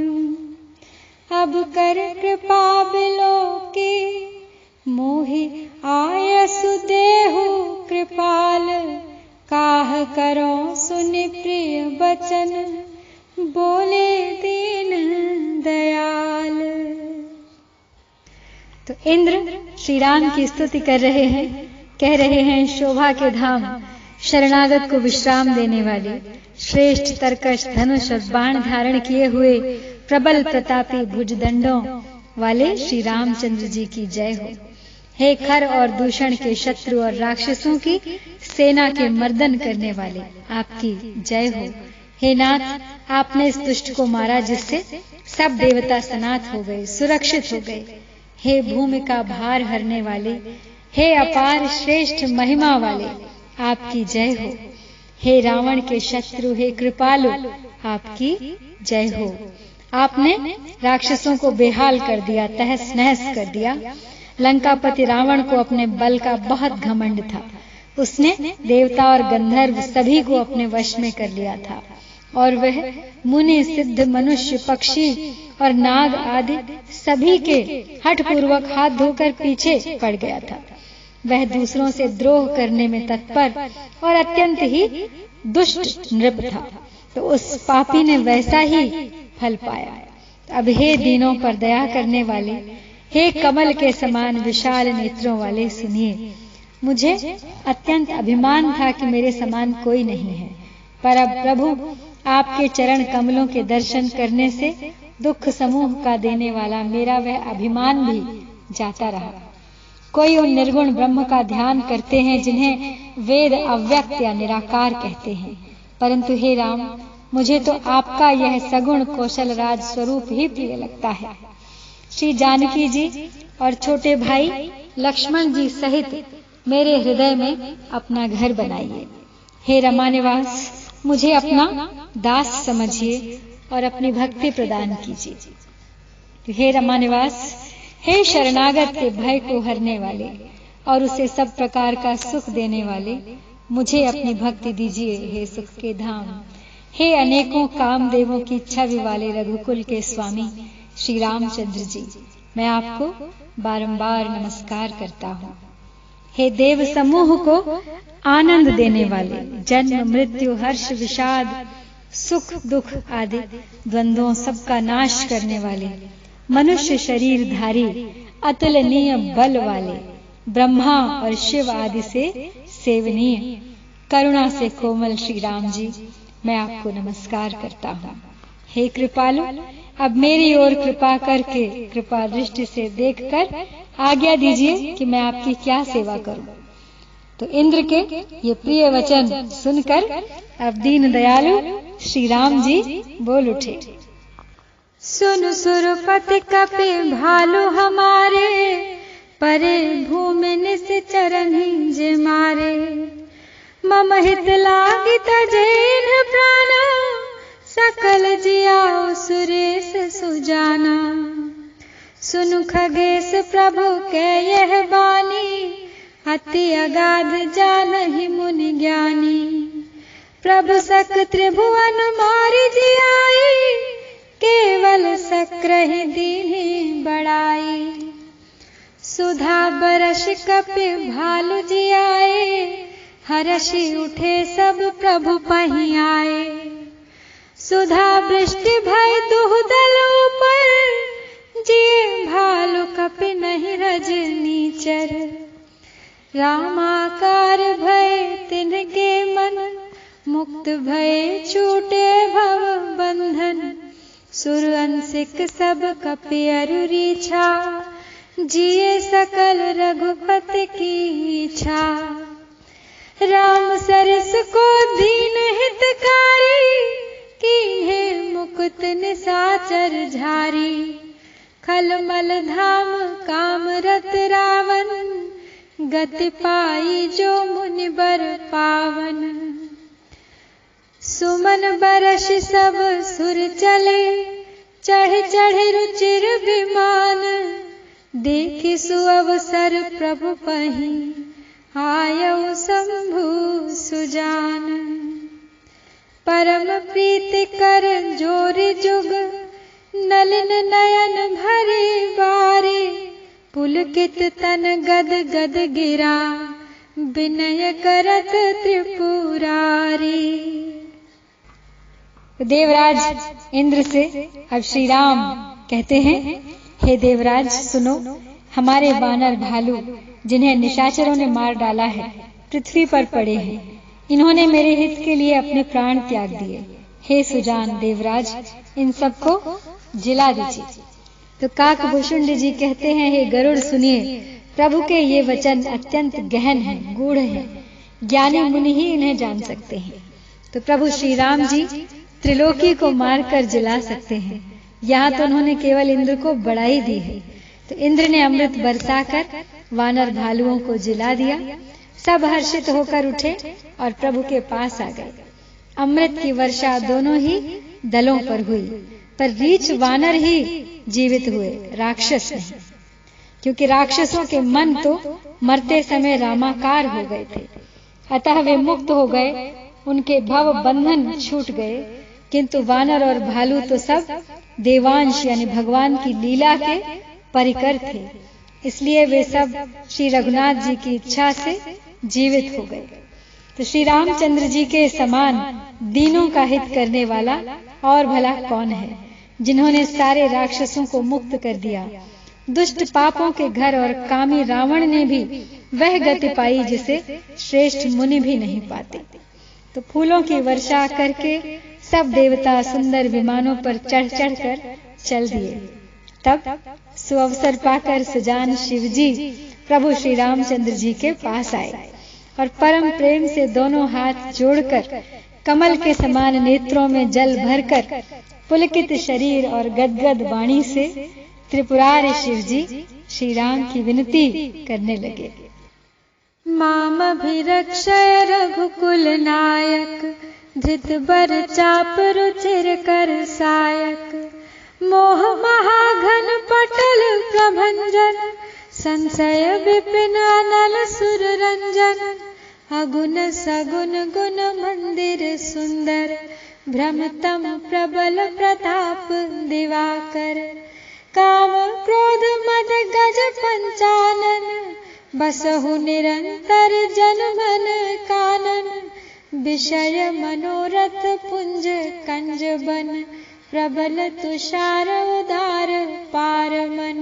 अब कर कृपा बिलोकी, मोहि आयसु देहु कृपाल। काह करो सुनि प्रिय बचन, बोले दीन दयाल। तो इंद्र श्री राम की स्तुति कर रहे हैं, कह रहे हैं शोभा के धाम, शरणागत को विश्राम देने वाले, श्रेष्ठ तरकश धनुष और बाण धारण किए हुए प्रबल प्रतापी भुजदंडों वाले श्री रामचंद्र जी की जय हो। हे खर और दूषण के शत्रु और राक्षसों की सेना के मर्दन करने वाले, आपकी जय हो। हे नाथ, आपने इस दुष्ट को मारा जिससे सब देवता सनाथ हो गए, सुरक्षित हो गए। हे भूमि का भार हरने वाले, हे अपार श्रेष्ठ महिमा वाले, आपकी जय हो। हे रावण के शत्रु, हे कृपालु, आपकी जय हो। आपने राक्षसों को बेहाल कर दिया, तहस नहस कर दिया। लंकापति रावण को अपने बल का बहुत घमंड था। उसने देवता और गंधर्व सभी को अपने वश में कर लिया था, और वह मुनि सिद्ध मनुष्य पक्षी और नाग आदि सभी के हठपूर्वक हाथ धोकर पीछे पड़ गया था। वह दूसरों से द्रोह करने में तत्पर और अत्यंत ही दुष्ट नृप था, तो उस पापी ने वैसा ही फल पाया। अब हे दीनों पर दया करने वाले, हे कमल के समान विशाल नेत्रों वाले, सुनिए। मुझे अत्यंत अभिमान था कि मेरे समान कोई नहीं है, पर अब प्रभु आपके चरण कमलों के दर्शन करने से दुख समूह का देने वाला मेरा वह अभिमान भी जाता रहा। कोई उन निर्गुण ब्रह्म का ध्यान करते हैं जिन्हें वेद अव्यक्त या निराकार कहते हैं, परंतु हे राम, मुझे तो आपका यह सगुण कौशल राज स्वरूप ही प्रिय लगता है। श्री जानकी जी और छोटे भाई लक्ष्मण जी सहित मेरे हृदय में अपना घर बनाइए। हे रमानिवास, मुझे अपना दास समझिए और अपनी भक्ति प्रदान कीजिए। हे रमानिवास, हे शरणागत के भय को हरने वाले और उसे सब प्रकार का सुख देने वाले, मुझे अपनी भक्ति दीजिए। हे सुख के धाम, हे अनेकों कामदेवों की छवि वाले रघुकुल के स्वामी श्री रामचंद्र जी, मैं आपको बारंबार नमस्कार करता हूँ। हे देव समूह को आनंद देने वाले, जन्म मृत्यु हर्ष विषाद सुख दुख आदि द्वंद्वों सबका नाश करने वाले, मनुष्य शरीर धारी अतुलनीय बल वाले, ब्रह्मा और शिव आदि से सेवनीय, करुणा से कोमल श्री राम जी, मैं आपको नमस्कार करता हूँ। हे कृपालु, अब मेरी ओर कृपा करके कृपा दृष्टि से देखकर आज्ञा दीजिए कि मैं आपकी क्या सेवा करूं। तो इंद्र के ये प्रिय वचन सुनकर अब दीन दयालु श्री राम जी बोल उठे। सुन सुरपति कपि भालु हमारे, परे भूमि निश्चरन जे मारे। मम हित लागित जेन प्राणा, सकल जियाओ सुरेश सुजाना। सुनु खगेश प्रभु के यह बानी, अति अगाध जानहि मुनि ज्ञानी। प्रभु सक त्रिभुवन मारि जियाई, केवल सक्रहि दीन्हि बड़ाई। सुधा बरस कपि भालु जियाए, हर्षि उठे सब प्रभु पहि आए। सुधा वृष्टि भय दुहुदल ऊपर, जिए भालु कपि नहीं रज नीचर। रामाकार भय तिनके मन, मुक्त भय छूटे भव बंधन। सुर अंसिक सब कपि अरु रीछा, जिए सकल रघुपति की इच्छा। राम सरस को दीन हितकारी, कीन्हे मुकुत निशाचर झारी। खलमल धाम कामरत रावण, गति पाई जो मुनिबर पावन। सुमन बरस सब सुर चले, चढ़ चढ़ रुचिर विमान। देखि सुअवसर प्रभु पहि, आयौ शंभु सुजान। परम प्रीति कर जोरि जुग, नलिन नयन भरे बारे। पुलकित तन गद गद गिरा, विनय करत त्रिपुरारी। देवराज इंद्र से अब श्री राम कहते हैं, हे देवराज सुनो, हमारे वानर भालू जिन्हें निशाचरों ने मार डाला है, पृथ्वी पर पड़े हैं। इन्होंने मेरे हित के लिए अपने प्राण त्याग दिए। हे सुजान देवराज, इन सबको जिला दीजिए। तो काकभूषुंड जी कहते हैं, हे गरुड़ सुनिए, प्रभु के ये वचन अत्यंत गहन हैं, गूढ़ हैं, ज्ञानी मुनि ही इन्हें जान सकते हैं। तो प्रभु श्री राम जी त्रिलोकी को मारकर जिला सकते हैं। यहाँ तो उन्होंने केवल इंद्र को बढ़ाई दी है। तो इंद्र ने अमृत बरसाकर वानर भालुओं को जिला दिया। सब हर्षित होकर उठे और प्रभु के पास आ गए। अमृत की वर्षा दोनों ही दलों पर हुई, पर रीछ वानर ही जीवित हुए, राक्षस नहीं, क्योंकि राक्षसों के मन तो मरते समय रामाकार हो गए थे। अतः वे मुक्त हो गए, उनके भव बंधन छूट गए। किंतु वानर और भालू तो सब देवांश यानी भगवान की लीला के परिकर थे, इसलिए वे सब श्री रघुनाथ जी की इच्छा से जीवित हो गए। तो श्री रामचंद्र जी के समान दीनों का हित करने वाला और भला कौन है, जिन्होंने सारे राक्षसों को मुक्त कर दिया। दुष्ट पापों के घर और कामी रावण ने भी वह गति पाई जिसे श्रेष्ठ मुनि भी नहीं पाते। तो फूलों की वर्षा करके सब देवता सुंदर विमानों पर चढ़ चढ़ कर चल दिए। तब सुअवसर पाकर सुजान शिवजी प्रभु श्री रामचंद्र जी के पास आए और परम प्रेम से दोनों हाथ जोड़कर कमल के समान नेत्रों में जल भरकर पुलकित शरीर और गदगद वाणी से त्रिपुरारी शिवजी श्री राम की विनती करने लगे। माम अभिरक्षय रघुकुल नायक, धृत बर चाप रुचिर कर सायक। मोह महाघन पटल प्रभंजन, संशय विपिन अनल सुर रंजन। अगुन सगुन गुण मंदिर सुंदर, भ्रमतम प्रबल प्रताप दिवाकर। काम क्रोध मद गज पंचानन, बसहु निरंतर जन मन कानन। विषय मनोरथ पुंज कंज बन, प्रबल तुषार उदार पार मन।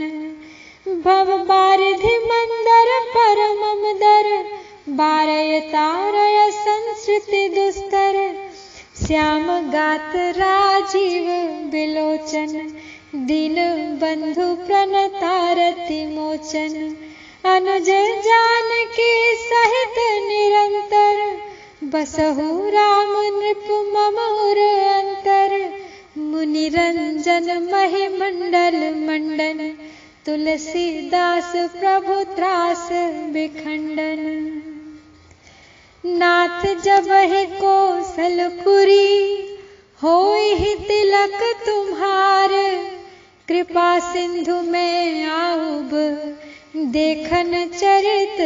भव बारिधि मंदर परमम दर, बारय तारय संस्कृति दुस्तर। श्याम गात राजीव बिलोचन, दीन बंधु प्रणतारति मोचन। अनुज जानकी सहित निरंतर, बसहु राम नृप ममोर अंतर। मुनिरंजन महिमंडल मंडन, तुलसीदास प्रभु त्रास विखंडन। नाथ जबहि कौशलपुरी, होई तिलक तुम्हार, कृपा सिंधु में आऊब, देखन चरित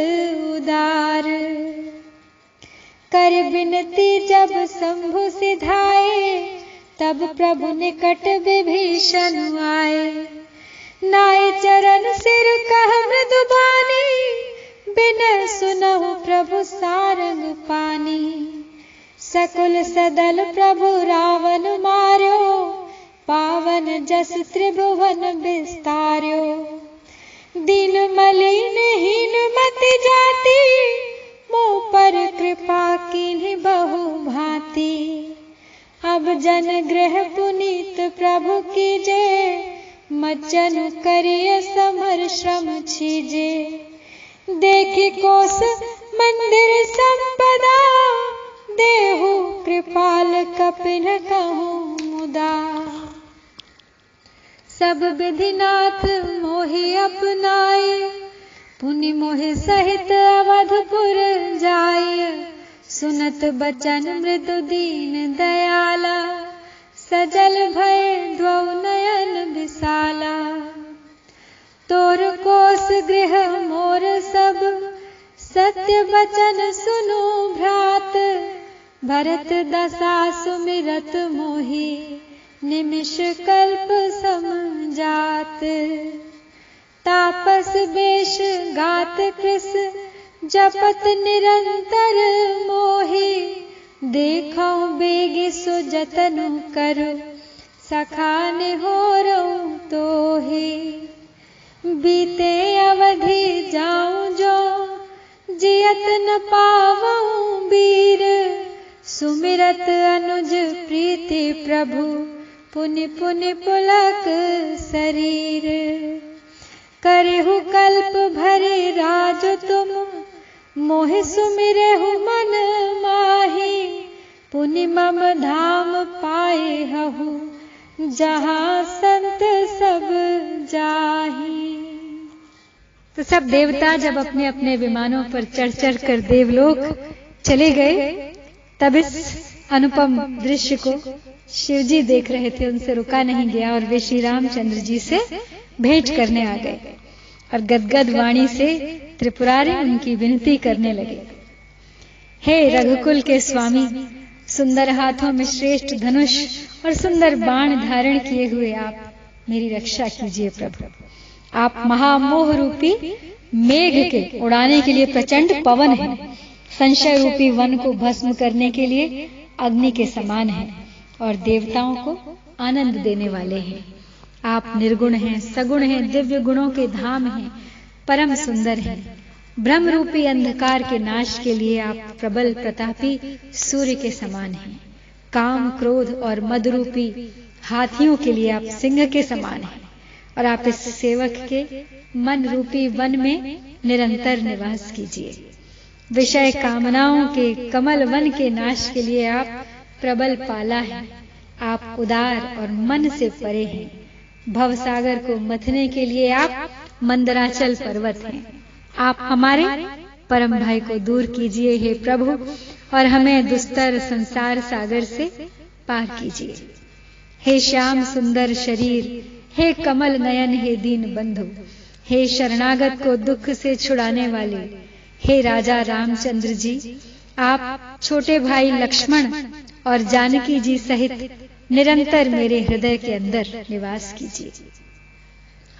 उदार। कर बिनती जब शंभु सिधाए, तब प्रभु निकट विभीषण आए। नाय चरण सिर कह मृदु बानी, बिन सुनहु प्रभु सारंग पानी। सकुल सदल प्रभु रावण मार्यो, पावन जस त्रिभुवन विस्तार्यो। दीन मलिन हीन मति जाति, मोह पर कृपा कीन्हि बहु भांति। अब जन गृह पुनीत प्रभु कीजे, मज्जन करिय समर श्रम छीजे। देखि कोस मंदिर संपदा, देहु कृपाल कपिन कहूँ मुदा। सब विधिनाथ मोहि अपनाए, पुनि मोहि सहित अवधपुर जाय। सुनत बचन मृदु दीन दयाला, सजल भय द्वौ नयन विशाला। तोर कोस गृह मोर सब, सत्य बचन सुनु भ्रात। भरत दशा सुमिरत मोहि, निमिष कल्प समझात। तापस वेश गात कृस, जपत निरंतर मोहि। देखौ बेगी सो जतनु करु, सखा निहोरौ तोहि। बीते अवधि जाऊं जो, जियत न पावऊं वीर। सुमिरत अनुज प्रीति प्रभु, पुनि पुनि पुलक शरीर। करिहु कल्प भरि राज तुम, मोहि सुमिरेहु मन माहि। पुनि मम धाम पाए हहु, जहाँ संत सब जाहि। तो सब देवता जब अपने अपने विमानों पर चढ़ चढ़ कर देवलोक चले गए, तब इस अनुपम दृश्य को शिवजी देख रहे थे। उनसे रुका नहीं गया और वे श्री रामचंद्र जी से भेंट करने आ गए और गदगद वाणी से त्रिपुरारी उनकी विनती करने लगे। हे रघुकुल के स्वामी, सुंदर हाथों में श्रेष्ठ धनुष और सुंदर बाण धारण किए हुए आप मेरी रक्षा कीजिए प्रभु। आप महामोह रूपी मेघ के उड़ाने के लिए प्रचंड पवन हैं, संशय रूपी वन को भस्म करने के लिए अग्नि के समान हैं और देवताओं को आनंद देने वाले हैं। आप निर्गुण हैं, सगुण हैं, दिव्य गुणों के धाम हैं, परम सुंदर हैं। ब्रह्म रूपी अंधकार के नाश के लिए आप प्रबल प्रतापी सूर्य के समान हैं। काम, क्रोध और मद रूपी हाथियों के लिए आप सिंह के समान हैं और आप इस सेवक के मन रूपी वन में निरंतर निवास कीजिए। विषय कामनाओं के कमल वन के नाश के लिए आप प्रबल पाला हैं। आप उदार और मन से परे हैं। भवसागर को मथने के लिए आप मंदराचल पर्वत हैं। आप हमारे परम भय को दूर कीजिए हे प्रभु, और हमें दुस्तर संसार सागर से पार कीजिए। हे श्याम सुंदर शरीर, हे कमल नयन, हे दीन बंधु, हे शरणागत को दुख से छुड़ाने वाले, हे राजा रामचंद्र जी, आप छोटे भाई लक्ष्मण और जानकी जी सहित निरंतर मेरे हृदय के अंदर निवास कीजिए।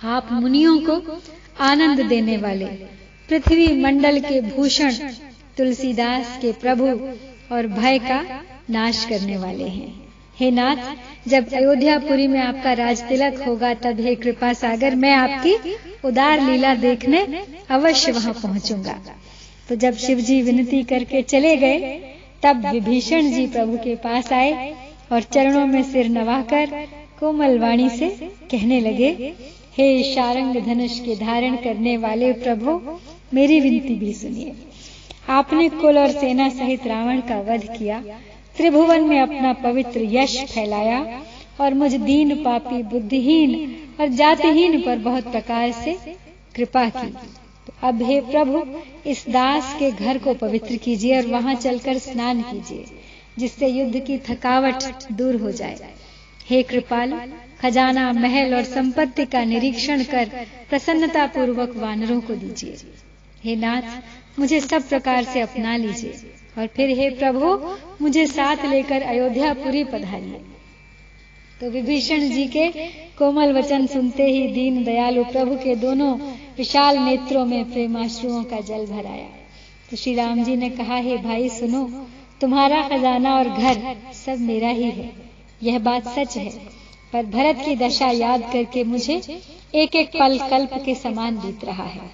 आप मुनियों को आनंद देने वाले, पृथ्वी मंडल के भूषण, तुलसीदास के प्रभु और भय का नाश करने वाले हैं। हे नाथ, जब अयोध्यापुरी में आपका राज तिलक होगा, तब हे कृपा सागर, मैं आपकी उदार लीला देखने अवश्य वहां पहुंचूंगा। तो जब शिव जी विनती करके चले गए, तब विभीषण जी प्रभु के पास आए और चरणों में सिर नवाकर कोमल वाणी से कहने लगे, हे शारंग धनुष के धारण करने वाले प्रभु, मेरी विनती भी सुनिए। आपने कुल और सेना सहित रावण का वध किया, त्रिभुवन में अपना पवित्र यश फैलाया और मुझ दीन पापी बुद्धिहीन और जातिहीन पर बहुत प्रकार से कृपा की। तो अब हे प्रभु, इस दास के घर को पवित्र कीजिए और वहां चलकर स्नान कीजिए, जिससे युद्ध की थकावट दूर हो जाए। हे कृपालु, खजाना, महल और संपत्ति का निरीक्षण कर प्रसन्नता पूर्वक वानरों को दीजिए। हे नाथ, मुझे सब प्रकार से अपना लीजिए और फिर हे प्रभु, मुझे साथ लेकर अयोध्यापुरी पधारिए। तो विभीषण जी के कोमल वचन सुनते ही दीन दयालु प्रभु के दोनों विशाल नेत्रों में प्रेमाश्रुओं का जल भर आया। तो श्री राम जी ने कहा, हे भाई सुनो, तुम्हारा खजाना और घर सब मेरा ही है, यह बात सच है, पर भरत की दशा याद करके मुझे एक एक पल कल्प के समान बीत रहा है।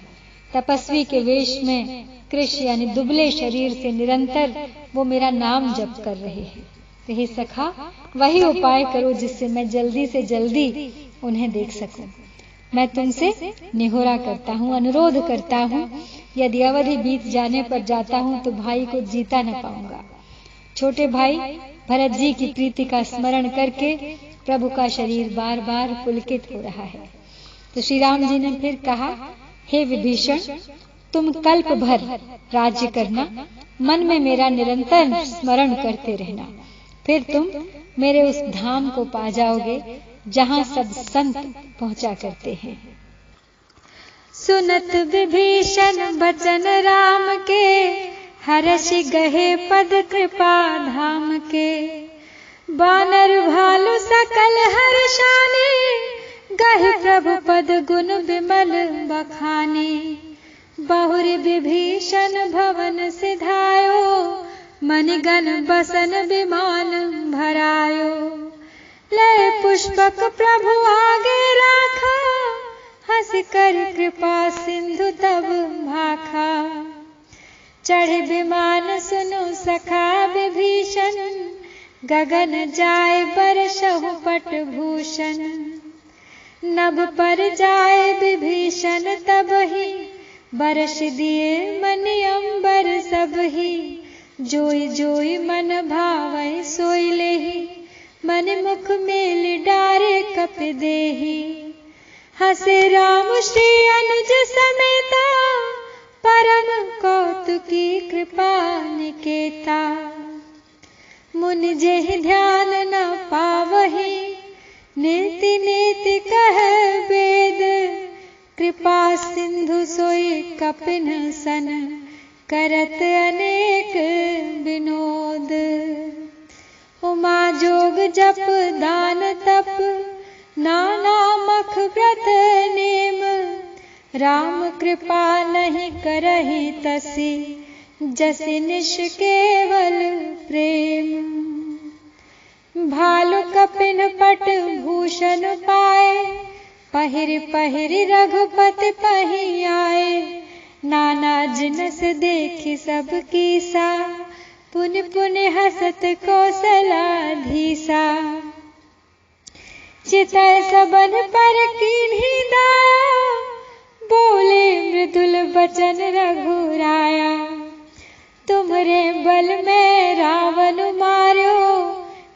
तपस्वी के वेश में कृष यानी दुबले शरीर से निरंतर वो मेरा नाम जप कर रहे हैं। तो हे सखा, वही उपाय करो जिससे मैं जल्दी से जल्दी उन्हें देख सकूं। मैं तुमसे निहोरा करता हूँ, अनुरोध करता हूँ, यदि अवधि बीत जाने पर जाता हूँ तो भाई को जीता न पाऊंगा। छोटे भाई भरत जी की प्रीति का स्मरण करके प्रभु का शरीर बार बार पुलकित हो रहा है। तो श्री राम जी ने फिर कहा, हे विभीषण, तुम कल्प भर राज्य करना, मन में मेरा निरंतर स्मरण करते रहना, फिर तुम मेरे उस धाम को पा जाओगे जहां सब संत पहुंचा करते हैं। सुनत विभीषण बचन राम के, हर्षि गहे पद कृपा धाम के। बानर भालु सकल हर्षाने, गहे प्रभु पद गुण विमल बखाने। बहुरि विभीषण भवन सिधायो, मणिगण बसन विमान भरायो। लय पुष्पक प्रभु आगे राखा, हंस कर कृपा सिंधु तब भाखा। चढ़े विमान सुनो सखा विभीषण, गगन जाए बरसहु पट भूषण। नभ पर जाए विभीषण तबहि, बरस दिए मनि अम्बर सबहि। जोई जोई मन भावै सोई लेहि, मन मुख मेलि डारे कपि देहि। हसे राम श्री अनुज समेता, परम कौतुकी कृपा निकेता। मुनि जेहि ध्यान न पावहि, नीति नीति कह वेद। कृपा सिंधु सोई कपिन सन, करत अनेक विनोद। उमा जोग जप दान तप, नाना मख व्रत नेम। राम कृपा नहीं करहि तसी, जसि निश केवल प्रेम। भालु कपिन पट भूषण पाए, पहिर पहिर रघुपति पहि आए। नाना जिनस देखि सब कीसा, पुनि पुनि हसत कौशलाधीसा। चितय सबन पर कीन्ही दाया, बोले मृदुल बचन रघुराया। तुम्हरे बल में रावण मार्यो,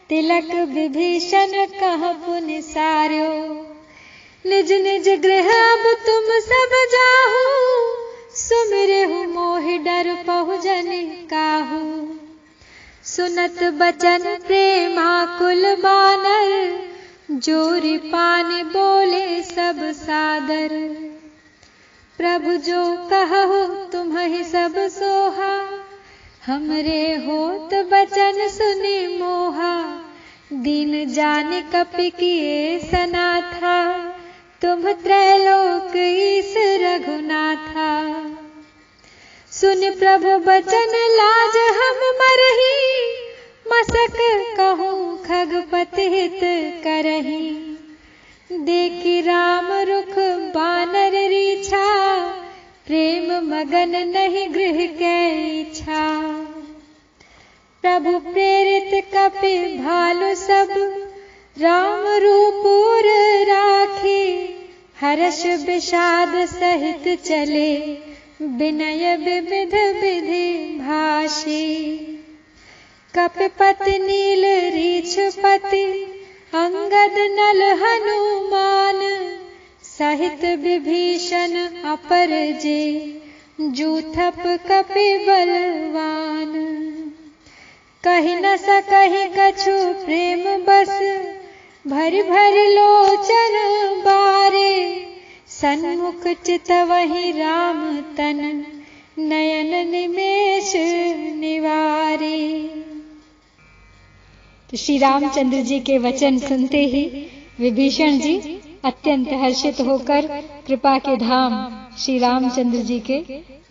तिलक विभीषण कह पुनि सार्यो। निज निज गृह अब तुम सब जाहु, सुमिरहु मोहि डर पहु जनि काहू। सुनत बचन प्रेमाकुल बानर, जोरि पानि बोले सब सादर। प्रभु जो कहु तुम्हि सब सोहा, हमरे होत बचन सुनि मोहा। दीन जानि कपि किए सनाथा, तुम त्रैलोक ईस रघुनाथा। सुन प्रभु बचन लाज हम मरहि, मसक कहूँ खगपति हित करहि। देखि राम रुख बानर रीछा, प्रेम मगन नहीं गृह के इच्छा। प्रभु प्रेरित कपि भालु सब, राम रूप उर राखी। हर्ष विषाद सहित चले, विनय विविध विधि भाषी। कपिपति नील रीछपति, अंगद नल हनुमान सहित विभीषण अपर जे जूथप कपि बलवान। कहि न सकहि कछु प्रेम बस भरि भरि लोचन बारे। सन्मुख चितवहि राम तन नयन निमेष निवारे। तो श्री रामचंद्र जी के वचन सुनते ही विभीषण जी अत्यंत हर्षित होकर कृपा के धाम श्री रामचंद्र जी के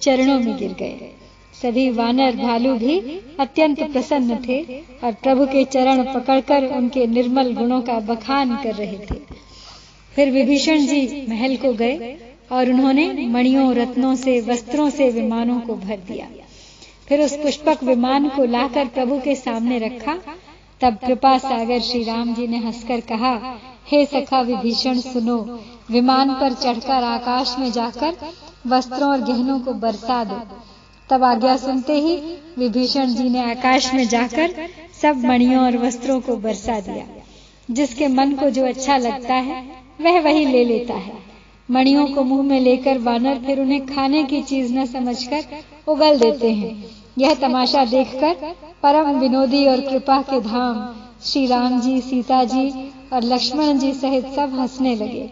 चरणों में गिर गए। सभी वानर भालू भी अत्यंत प्रसन्न थे और प्रभु के चरण पकड़कर उनके निर्मल गुणों का बखान कर रहे थे। फिर विभीषण जी महल को गए और उन्होंने मणियों रत्नों से वस्त्रों से विमानों को भर दिया। फिर उस पुष्पक विमान को लाकर प्रभु के सामने रखा। तब कृपा सागर श्री राम जी ने हंसकर कहा, हे सखा विभीषण सुनो, विमान पर चढ़कर आकाश में जाकर वस्त्रों और गहनों को बरसा दो। तब आज्ञा सुनते ही विभीषण जी ने आकाश में जाकर सब मणियों और वस्त्रों को बरसा दिया। जिसके मन को जो अच्छा लगता है वह वही ले लेता है। मणियों को मुंह में लेकर वानर फिर उन्हें खाने की चीज न समझकर उगल देते हैं। यह तमाशा देखकर परम विनोदी और कृपा के धाम श्री राम जी, सीता जी और लक्ष्मण जी सहित सब हंसने लगे।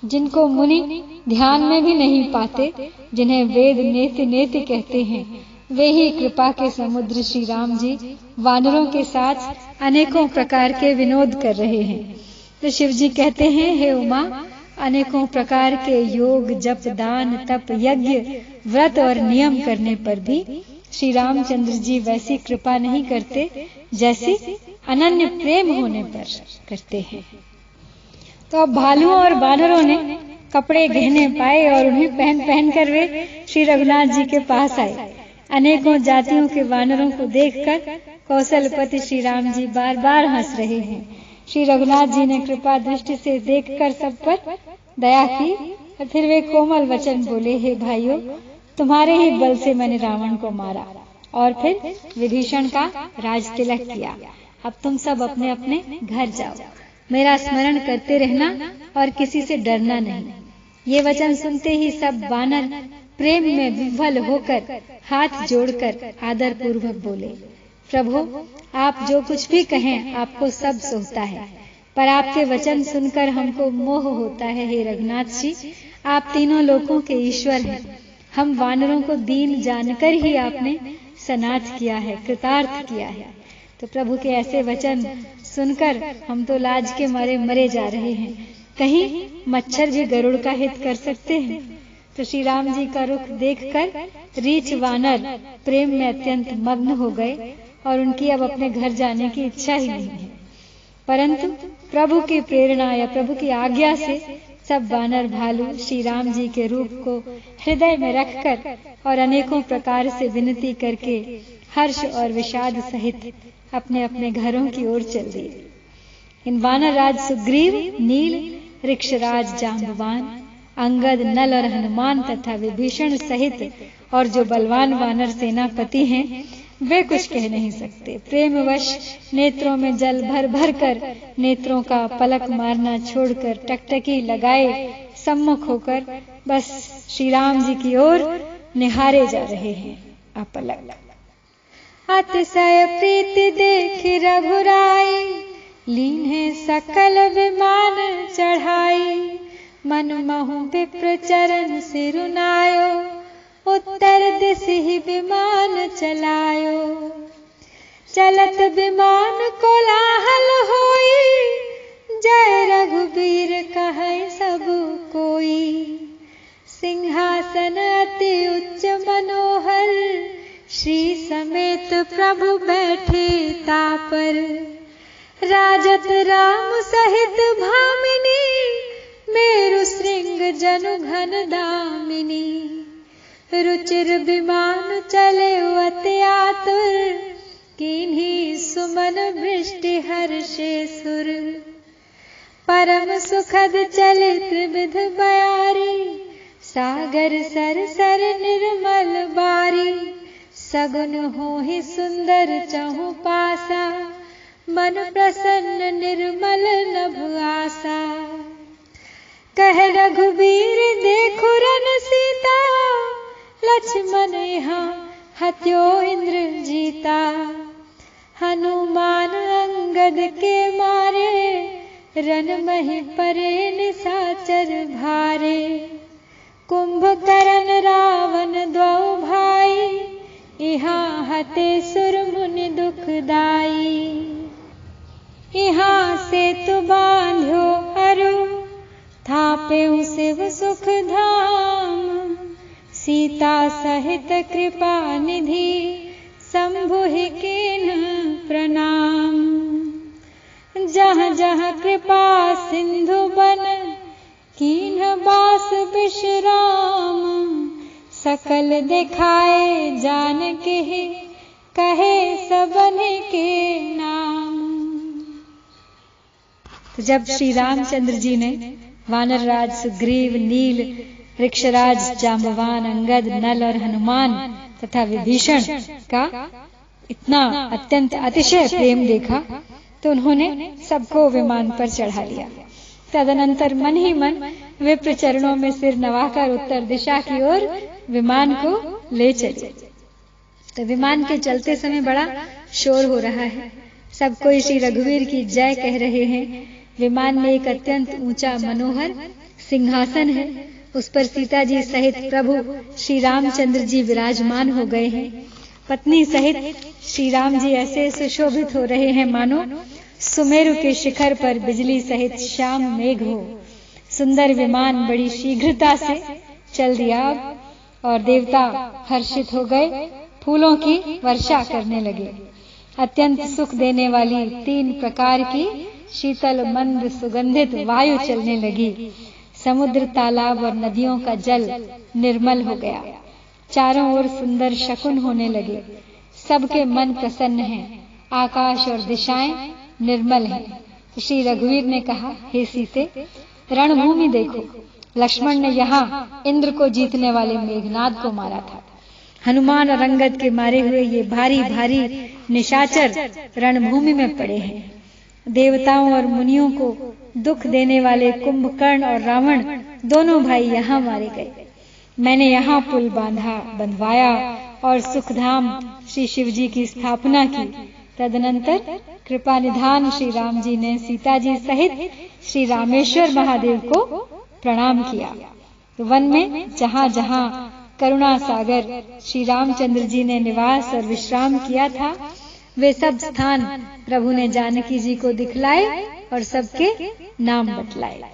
जिनको मुनि ध्यान में भी नहीं पाते, जिन्हें वेद नेति नेति कहते हैं, वे ही कृपा के समुद्र श्री राम जी वानरों के साथ अनेकों प्रकार के विनोद कर रहे हैं। तो शिव जी कहते हैं, हे उमा, अनेकों प्रकार के योग, जप, दान, तप, यज्ञ, व्रत और नियम करने पर भी श्री रामचंद्र जी वैसी कृपा नहीं करते जैसी अनन्य प्रेम होने पर करते हैं। तो अब भालुओं और वानरों ने कपड़े गहने पाए और उन्हें पहन पहन कर वे श्री रघुनाथ जी के पास आए। अनेकों जातियों के वानरों को देखकर कौशलपति श्री राम जी बार बार हंस रहे हैं। श्री रघुनाथ जी ने कृपा दृष्टि से देखकर सब पर दया की और फिर वे कोमल वचन बोले, हे भाइयों, तुम्हारे ही बल से मैंने रावण को मारा और फिर विभीषण का राज तिलक किया। अब तुम सब अपने अपने घर जाओ, मेरा स्मरण करते रहना और किसी से डरना नहीं। ये वचन सुनते ही सब वानर प्रेम में विह्वल होकर हाथ जोड़कर आदर पूर्वक बोले, प्रभु, आप जो कुछ भी कहें आपको सब सोचता है, पर आपके वचन सुनकर हमको मोह होता है। हे रघुनाथ जी, आप तीनों लोकों के ईश्वर हैं। हम वानरों को दीन जानकर ही आपने सनाथ किया है, कृतार्थ किया है। तो प्रभु के ऐसे वचन सुनकर हम तो लाज के मारे मरे जा रहे हैं। कहीं मच्छर भी गरुड़ का हित कर सकते हैं। तो श्री राम जी का रुख देखकर रीछ वानर प्रेम में अत्यंत मग्न हो गए और उनकी अब अपने घर जाने की इच्छा ही नहीं है। परंतु प्रभु की प्रेरणा या प्रभु की आज्ञा से सब वानर भालू श्री राम जी के रूप को हृदय में रखकर और अनेकों प्रकार से विनती करके हर्ष और विषाद सहित अपने अपने घरों की ओर चल दिए। इन वानर राज सुग्रीव, नील, ऋक्षराज जाम्बवान, अंगद, नल और हनुमान तथा विभीषण सहित और जो बलवान वानर सेनापति हैं, वे कुछ कह नहीं सकते। प्रेमवश नेत्रों में जल भर भर कर नेत्रों का पलक मारना छोड़कर टकटकी लगाए सम्मुख होकर बस श्री राम जी की ओर निहारे जा रहे हैं अपलक। अतिशय प्रीति देख रघुराई, लीन्हे सकल विमान चढ़ाई। मन महु विप्र चरण सिरुनायो, उत्तर दिश ही विमान चलायो। चलत विमान कोलाहल होई, जय रघुबीर कहै सब कोई। सिंहासन अति उच्च मनोहर, श्री समेत प्रभु बैठे तापर। राजत राम सहित भामिनी, मेरु श्रृंग जनु घन दामिनी। रुचिर विमान चले अति आतुर, कीन्ही सुमन वृष्टि हर्षे सुर। परम सुखद चले त्रिविध बयारी, सागर सर सर निर्मल बारी। सगुन होहि सुंदर चहु पासा, मन प्रसन्न निर्मल नभ आसा। कह रघुबीर देखो रन सीता, लक्ष्मण यहाँ हत्यो इंद्र जीता। हनुमान अंगद के मारे, रन मही परे निशाचर भारे। कुंभकर्ण रावण द्वौ भाई, यहाँ हते सुर मुनि दुखदाई। यहाँ सेतु बांध्यो अरु, थापेउ शिव सुख धाम। सीता सहित कृपा निधि, शंभुहि कीन्ह प्रणाम। जहाँ जहाँ कृपा सिंधु बन, कीन्ह बास विश्राम। सकल दिखाए जानके, कहे सबन के नाम। तो जब श्री रामचंद्र जी ने वानर राज सुग्रीव, नील, वृक्षराज जाम्बवान, अंगद, नल और हनुमान तथा विभीषण का इतना अत्यंत अतिशय प्रेम देखा तो उन्होंने सबको विमान पर चढ़ा लिया। तदनंतर मन ही मन विप्र चरणों में सिर नवाकर उत्तर दिशा की ओर विमान को ले चले। तो विमान के चलते समय बड़ा शोर हो रहा है, सब कोई श्री रघुवीर की जय कह रहे हैं। विमान में एक अत्यंत ऊंचा मनोहर सिंहासन है, उस पर सीता जी सहित प्रभु श्री रामचंद्र जी विराजमान हो गए हैं। पत्नी सहित श्री राम जी ऐसे सुशोभित हो रहे हैं मानो सुमेरु के शिखर पर बिजली सहित श्याम मेघ हो। सुंदर विमान बड़ी शीघ्रता से चल दिया और देवता हर्षित हो गए, फूलों की वर्षा करने लगे। अत्यंत सुख देने वाली 3 प्रकार की शीतल मंद सुगंधित वायु चलने लगी। समुद्र, तालाब और नदियों का जल निर्मल हो गया। चारों ओर सुंदर शकुन होने लगे। सबके मन प्रसन्न हैं, आकाश और दिशाएं निर्मल हैं। श्री रघुवीर ने कहा, हे सीते, रणभूमि देखो। लक्ष्मण ने यहाँ इंद्र को जीतने वाले मेघनाद को मारा था। हनुमान और अंगद के मारे हुए ये भारी भारी निशाचर रणभूमि में पड़े हैं। देवताओं और मुनियों को दुख देने वाले कुंभकर्ण और रावण दोनों भाई यहाँ मारे गए। मैंने यहाँ पुल बंधवाया और सुखधाम श्री शिव जी की स्थापना की। तदनंतर कृपा निधान श्री राम जी ने सीता जी सहित श्री रामेश्वर महादेव को प्रणाम किया। तो वन में जहाँ जहाँ करुणा सागर श्री रामचंद्र जी ने निवास और विश्राम किया था, वे सब स्थान प्रभु ने जानकी जी को दिखलाए और सबके नाम बतलाए।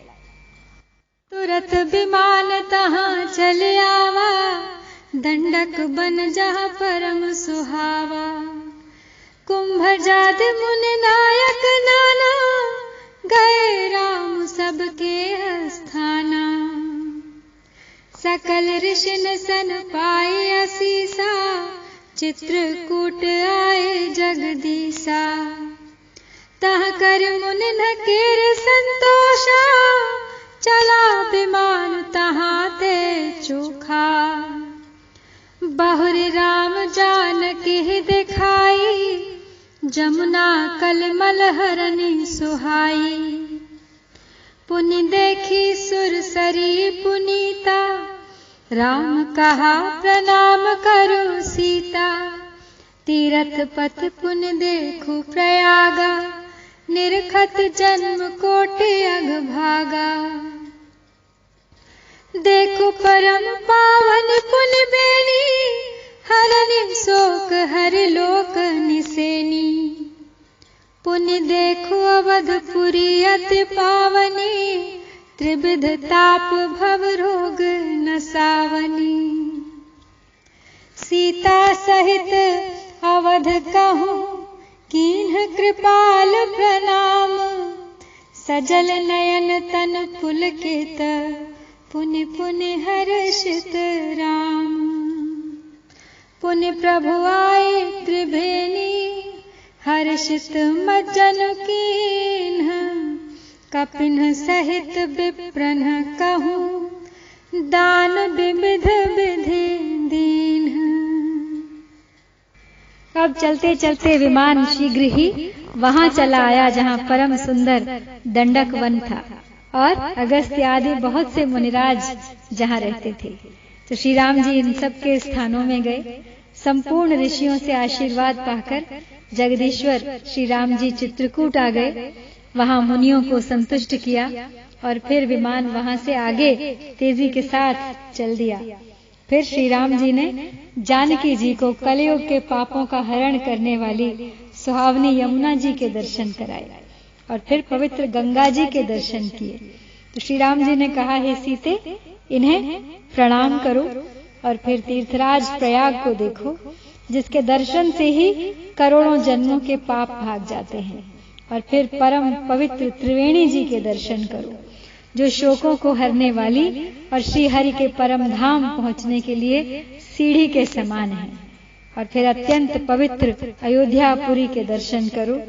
तुरत विमान तहाँ चल आवा, दंडक बन जहाँ परम सुहावा। कुंभजाद मुनि नायक नाना, गए राम सबके अस्थाना। सकल ऋषिन सन पाए असीसा, चित्रकूट आए जगदीसा। तह कर मुनि न केर संतोषा, चला विमान तहाँ ते चोखा। बहुरी राम जानकी दिखाई, जमुना कलमल हरनि सुहाई। पुनि देखी सुरसरी पुनीता, राम कहा प्रणाम करो सीता। तीरथ पथ पुनि देखो प्रयागा, निरखत जन्म कोटि अघ भागा। देखो परम पावन पुनि बेनी, हरनि शोक हरि लोक निसेनी। पुनि देखो अवधपुरी अति पावनी, त्रिविध ताप भव रोग नसावनी। सीता सहित अवध कहूँ, कीन्ह कृपाल प्रणाम। सजल नयन तन पुलकित, पुनि पुनि हर्षित राम। पुनि प्रभु आए त्रिभेनी, हर्षित मज्जन कीन्ह। कपिन सहित विप्रन कहूँ, दान विविध विधि दीन्ह। अब चलते चलते विमान शीघ्र ही वहां चला आया जहां परम सुंदर दंडक वन था और अगस्त्य आदि बहुत से मुनिराज जहां रहते थे। तो श्री राम जी इन सब के स्थानों में गए। संपूर्ण ऋषियों से आशीर्वाद पाकर जगदीश्वर श्री राम जी चित्रकूट आ गए, वहां मुनियों को संतुष्ट किया और फिर विमान वहां से आगे तेजी के साथ चल दिया। फिर श्री राम जी ने जानकी जी को कलयुग के पापों का हरण करने वाली सुहावनी यमुना जी के दर्शन कराए और फिर पवित्र गंगा जी के दर्शन किए। तो श्री राम जी ने कहा, हे सीते, इन्हें प्रणाम करो और फिर तीर्थराज प्रयाग को देखो, जिसके दर्शन से ही करोड़ों जन्मों के पाप भाग जाते हैं। और फिर परम पवित्र त्रिवेणी जी के दर्शन करो, जो शोकों को हरने वाली और श्री हरि के परम धाम पहुंचने के लिए सीढ़ी के समान है। और फिर अत्यंत पवित्र अयोध्यापुरी के दर्शन करो,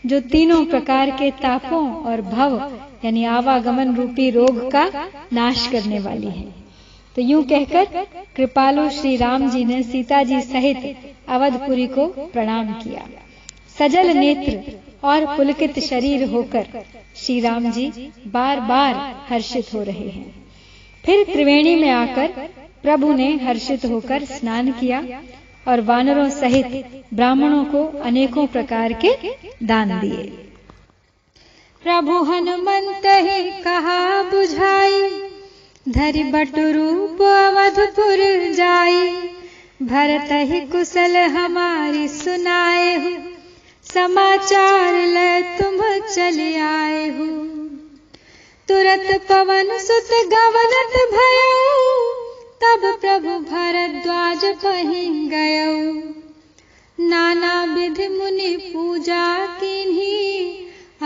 जो तीनों प्रकार के तापों और भव यानी आवागमन रूपी रोग का नाश करने वाली है। तो यूं कहकर कृपालु श्री राम जी ने सीता जी सहित अवधपुरी को प्रणाम किया। सजल नेत्र और पुलकित शरीर होकर श्री राम जी बार बार हर्षित हो रहे हैं। फिर त्रिवेणी में आकर प्रभु ने हर्षित होकर स्नान किया और वानरों सहित ब्राह्मणों को अनेकों प्रकार के दान दिए। प्रभु हनुमंत ही कहा बुझाई, धरि बटु रूप अवधपुर जाई। भरत ही कुशल हमारी सुनाए हो, समाचार ले तुम चले आए हो। तुरत पवन सुत गवनत भयो, तब प्रभु भरद्वाज पहि गयो। नाना विधि मुनि पूजा कीन्ही,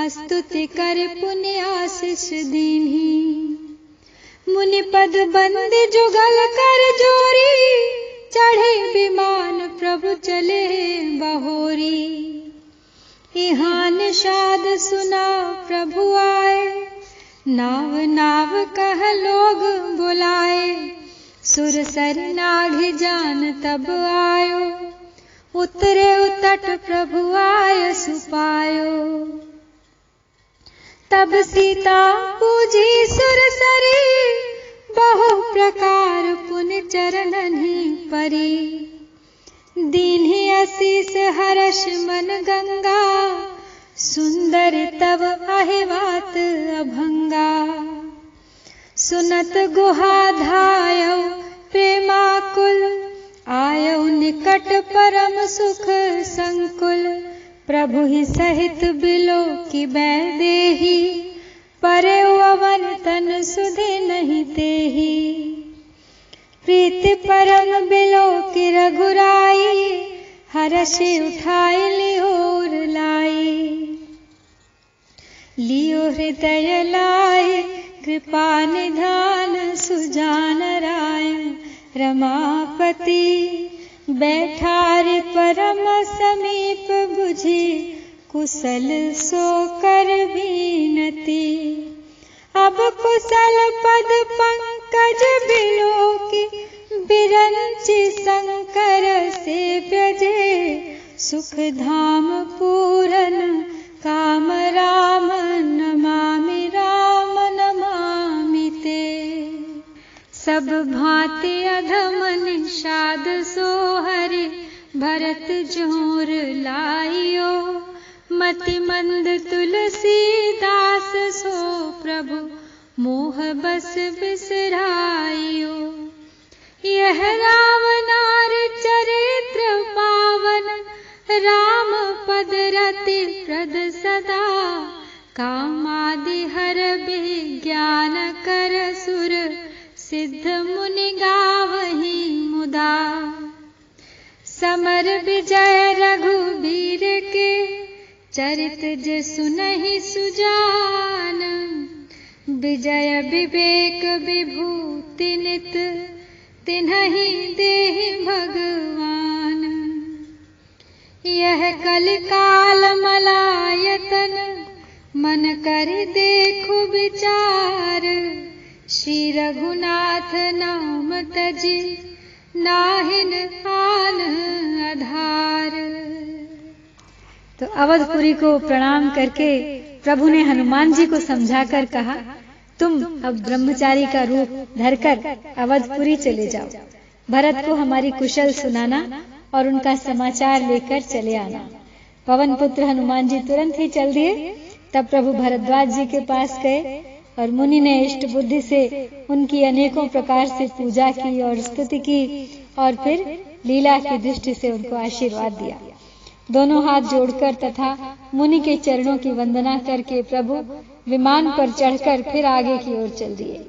स्तुति कर पुण्य आशीष दीन्ही। मुनि पद बंदी जुगल कर जोरी, चढ़े विमान प्रभु चले बहोरी। इहाँ निषाद सुना प्रभु आए, नाव नाव कह लोग बुलाए। सुरसर नाघि जान तब आयो, उतरे उतट प्रभु आय सुपायो। तब सीता पूजी सुरसरी, बहु प्रकार पुण्य चरणनि परी। दीन्हि आशीष हर्ष मन गंगा, सुंदर तब अहिवात अभंगा। सुनत गुहा धायौ प्रेमाकुल, आयौ निकट परम सुख संकुल। प्रभु ही सहित बिलो की बैदेही, परे अवन तन सुधे नहीं तेही। प्रीति परम बिलो की रघुराई, हर्षि उठाई लियोर लाई। लियो हृदय लाई कृपा निधान, सुजान राय रमापति। बैठारी परम समीप बुझी, कुशल सो कर बीनती। अब कुशल पद पंकज बिलोकी, बिरंचि शंकर से व्यजे। सुख धाम पूरन काम राम, नमामि राम नमामि ते। सब भांति अधम निषाद सो हरि, भरत जोर लाइयो। मति मंद तुलसीदास सो प्रभु, मोह बस बिसराइयो। यह रावनार चरित्र पावन, राम पद रति प्रद सदा। कामादि हर विज्ञान कर सुर, सिद्ध मुनि गावहि मुदा। समर विजय रघुबीर के, चरित जे सुनहि सुजान। विजय विवेक विभूति नित, तिन्हि देहि भगवान। यह कलिकाल मलायतन, मन कर देखु विचार। श्री रघुनाथ नाम तजि, नाहिन आन आधार। तो अवधपुरी को प्रणाम करके प्रभु ने हनुमान जी को समझाकर कहा, तुम अब ब्रह्मचारी का रूप धरकर अवधपुरी चले जाओ। भरत को हमारी कुशल सुनाना और उनका समाचार लेकर चले आना। पवन पुत्र हनुमान जी तुरंत ही चल दिए। तब प्रभु भरद्वाज जी के पास गए और मुनि ने इष्ट बुद्धि से उनकी अनेकों प्रकार से पूजा की और स्तुति की और फिर लीला की दृष्टि से उनको आशीर्वाद दिया। दोनों हाथ जोड़कर तथा मुनि के चरणों की वंदना करके प्रभु विमान पर चढ़कर फिर आगे की ओर चल दिए।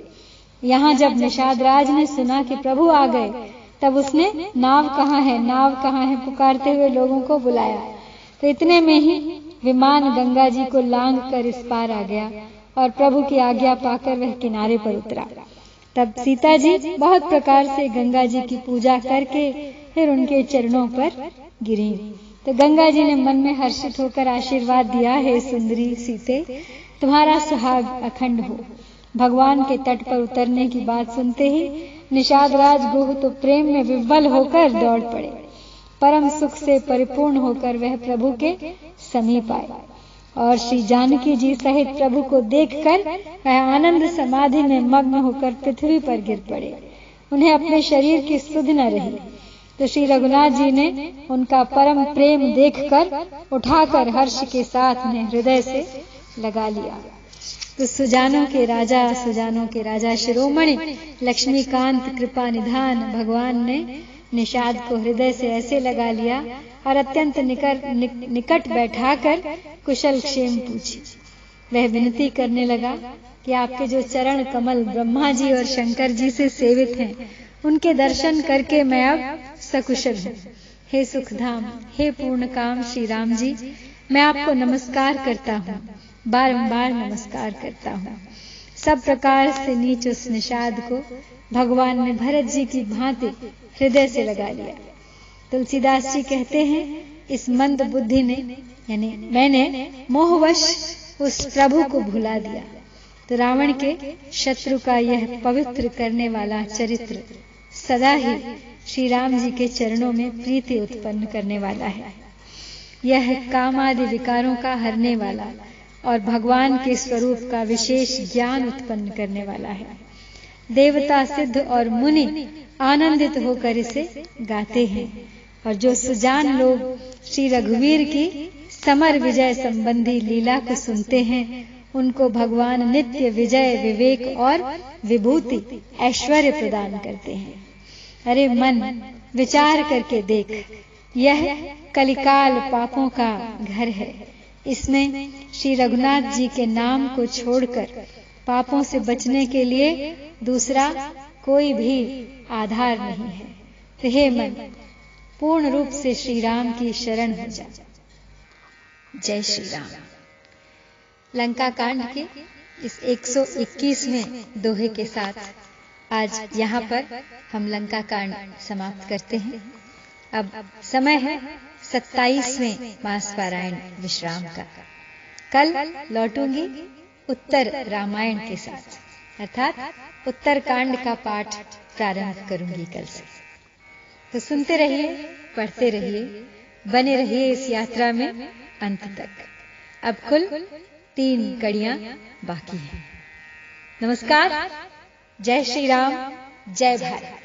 यहाँ जब निषाद राज ने सुना कि प्रभु आ गए, तब उसने नाव कहाँ है, नाव कहाँ है पुकारते हुए लोगों को बुलाया। तो इतने में ही विमान गंगा जी को लांघ कर इस पार आ गया और प्रभु की आज्ञा पाकर वह किनारे पर उतरा। तब सीता जी बहुत प्रकार से गंगा जी की पूजा करके फिर उनके चरणों पर गिरी। तो गंगा जी ने मन में हर्षित होकर आशीर्वाद दिया, हे सुंदरी सीते, तुम्हारा सुहाग अखंड हो। भगवान के तट पर उतरने की बात सुनते ही निषाद राज गुह तो प्रेम में विह्वल होकर दौड़ पड़े। परम सुख से परिपूर्ण होकर वह प्रभु के समीप आए और श्री जानकी जी सहित प्रभु को देखकर वह आनंद समाधि में मग्न होकर पृथ्वी पर गिर पड़े। उन्हें अपने शरीर की सुध न रही। तो श्री रघुनाथ जी ने उनका परम प्रेम देखकर उठाकर हर्ष के साथ उन्हें हृदय से लगा लिया। तो सुजानों के राजा शिरोमणि लक्ष्मीकांत कृपा निधान भगवान ने निषाद को हृदय से ऐसे लगा लिया और अत्यंत निकट बैठाकर कुशल क्षेम पूछी। वह विनती करने लगा कि आपके जो चरण कमल ब्रह्मा जी और शंकर जी से सेवित हैं, उनके दर्शन करके मैं अब सकुशल हूँ। हे सुखधाम, हे पूर्ण काम श्री राम जी, मैं आपको नमस्कार करता हूँ, बारंबार नमस्कार करता हूँ। सब प्रकार से नीच उस निषाद को भगवान ने भरत जी की भांति हृदय से लगा लिया। तुलसीदास जी कहते हैं, इस मंद बुद्धि ने यानी मैंने मोहवश उस प्रभु को भुला दिया। तो रावण के शत्रु का यह पवित्र करने वाला चरित्र सदा ही श्री राम जी के चरणों में प्रीति उत्पन्न करने वाला है। यह कामादि विकारों का हरने वाला और भगवान के स्वरूप का विशेष ज्ञान उत्पन्न करने वाला है। देवता, सिद्ध और मुनि आनंदित होकर इसे गाते हैं और जो सुजान लोग श्री रघुवीर की समर विजय संबंधी लीला को सुनते हैं, उनको भगवान नित्य विजय, विवेक और विभूति, ऐश्वर्य प्रदान करते हैं। अरे मन, विचार करके देख, यह कलिकाल पापों का घर है। इसमें श्री रघुनाथ जी के नाम को छोड़कर पापों से बचने के लिए दूसरा कोई भी आधार नहीं है। तो हे मन, पूर्ण रूप से श्री राम की शरण हो जा। जय श्री राम। लंका कांड के इस 121वें दोहे के साथ आज यहाँ पर हम लंका कांड समाप्त करते हैं। अब समय है 27वें मास पारायण विश्राम का। कल लौटूंगी उत्तर रामायण के साथ, अर्थात उत्तर कांड का पाठ प्रारंभ करूंगी कल से। तो सुनते रहिए, पढ़ते रहिए, बने रहिए इस यात्रा में अंत तक। अब कुल 3 कड़ियां बाकी हैं। नमस्कार, जय श्री राम, जय भारत।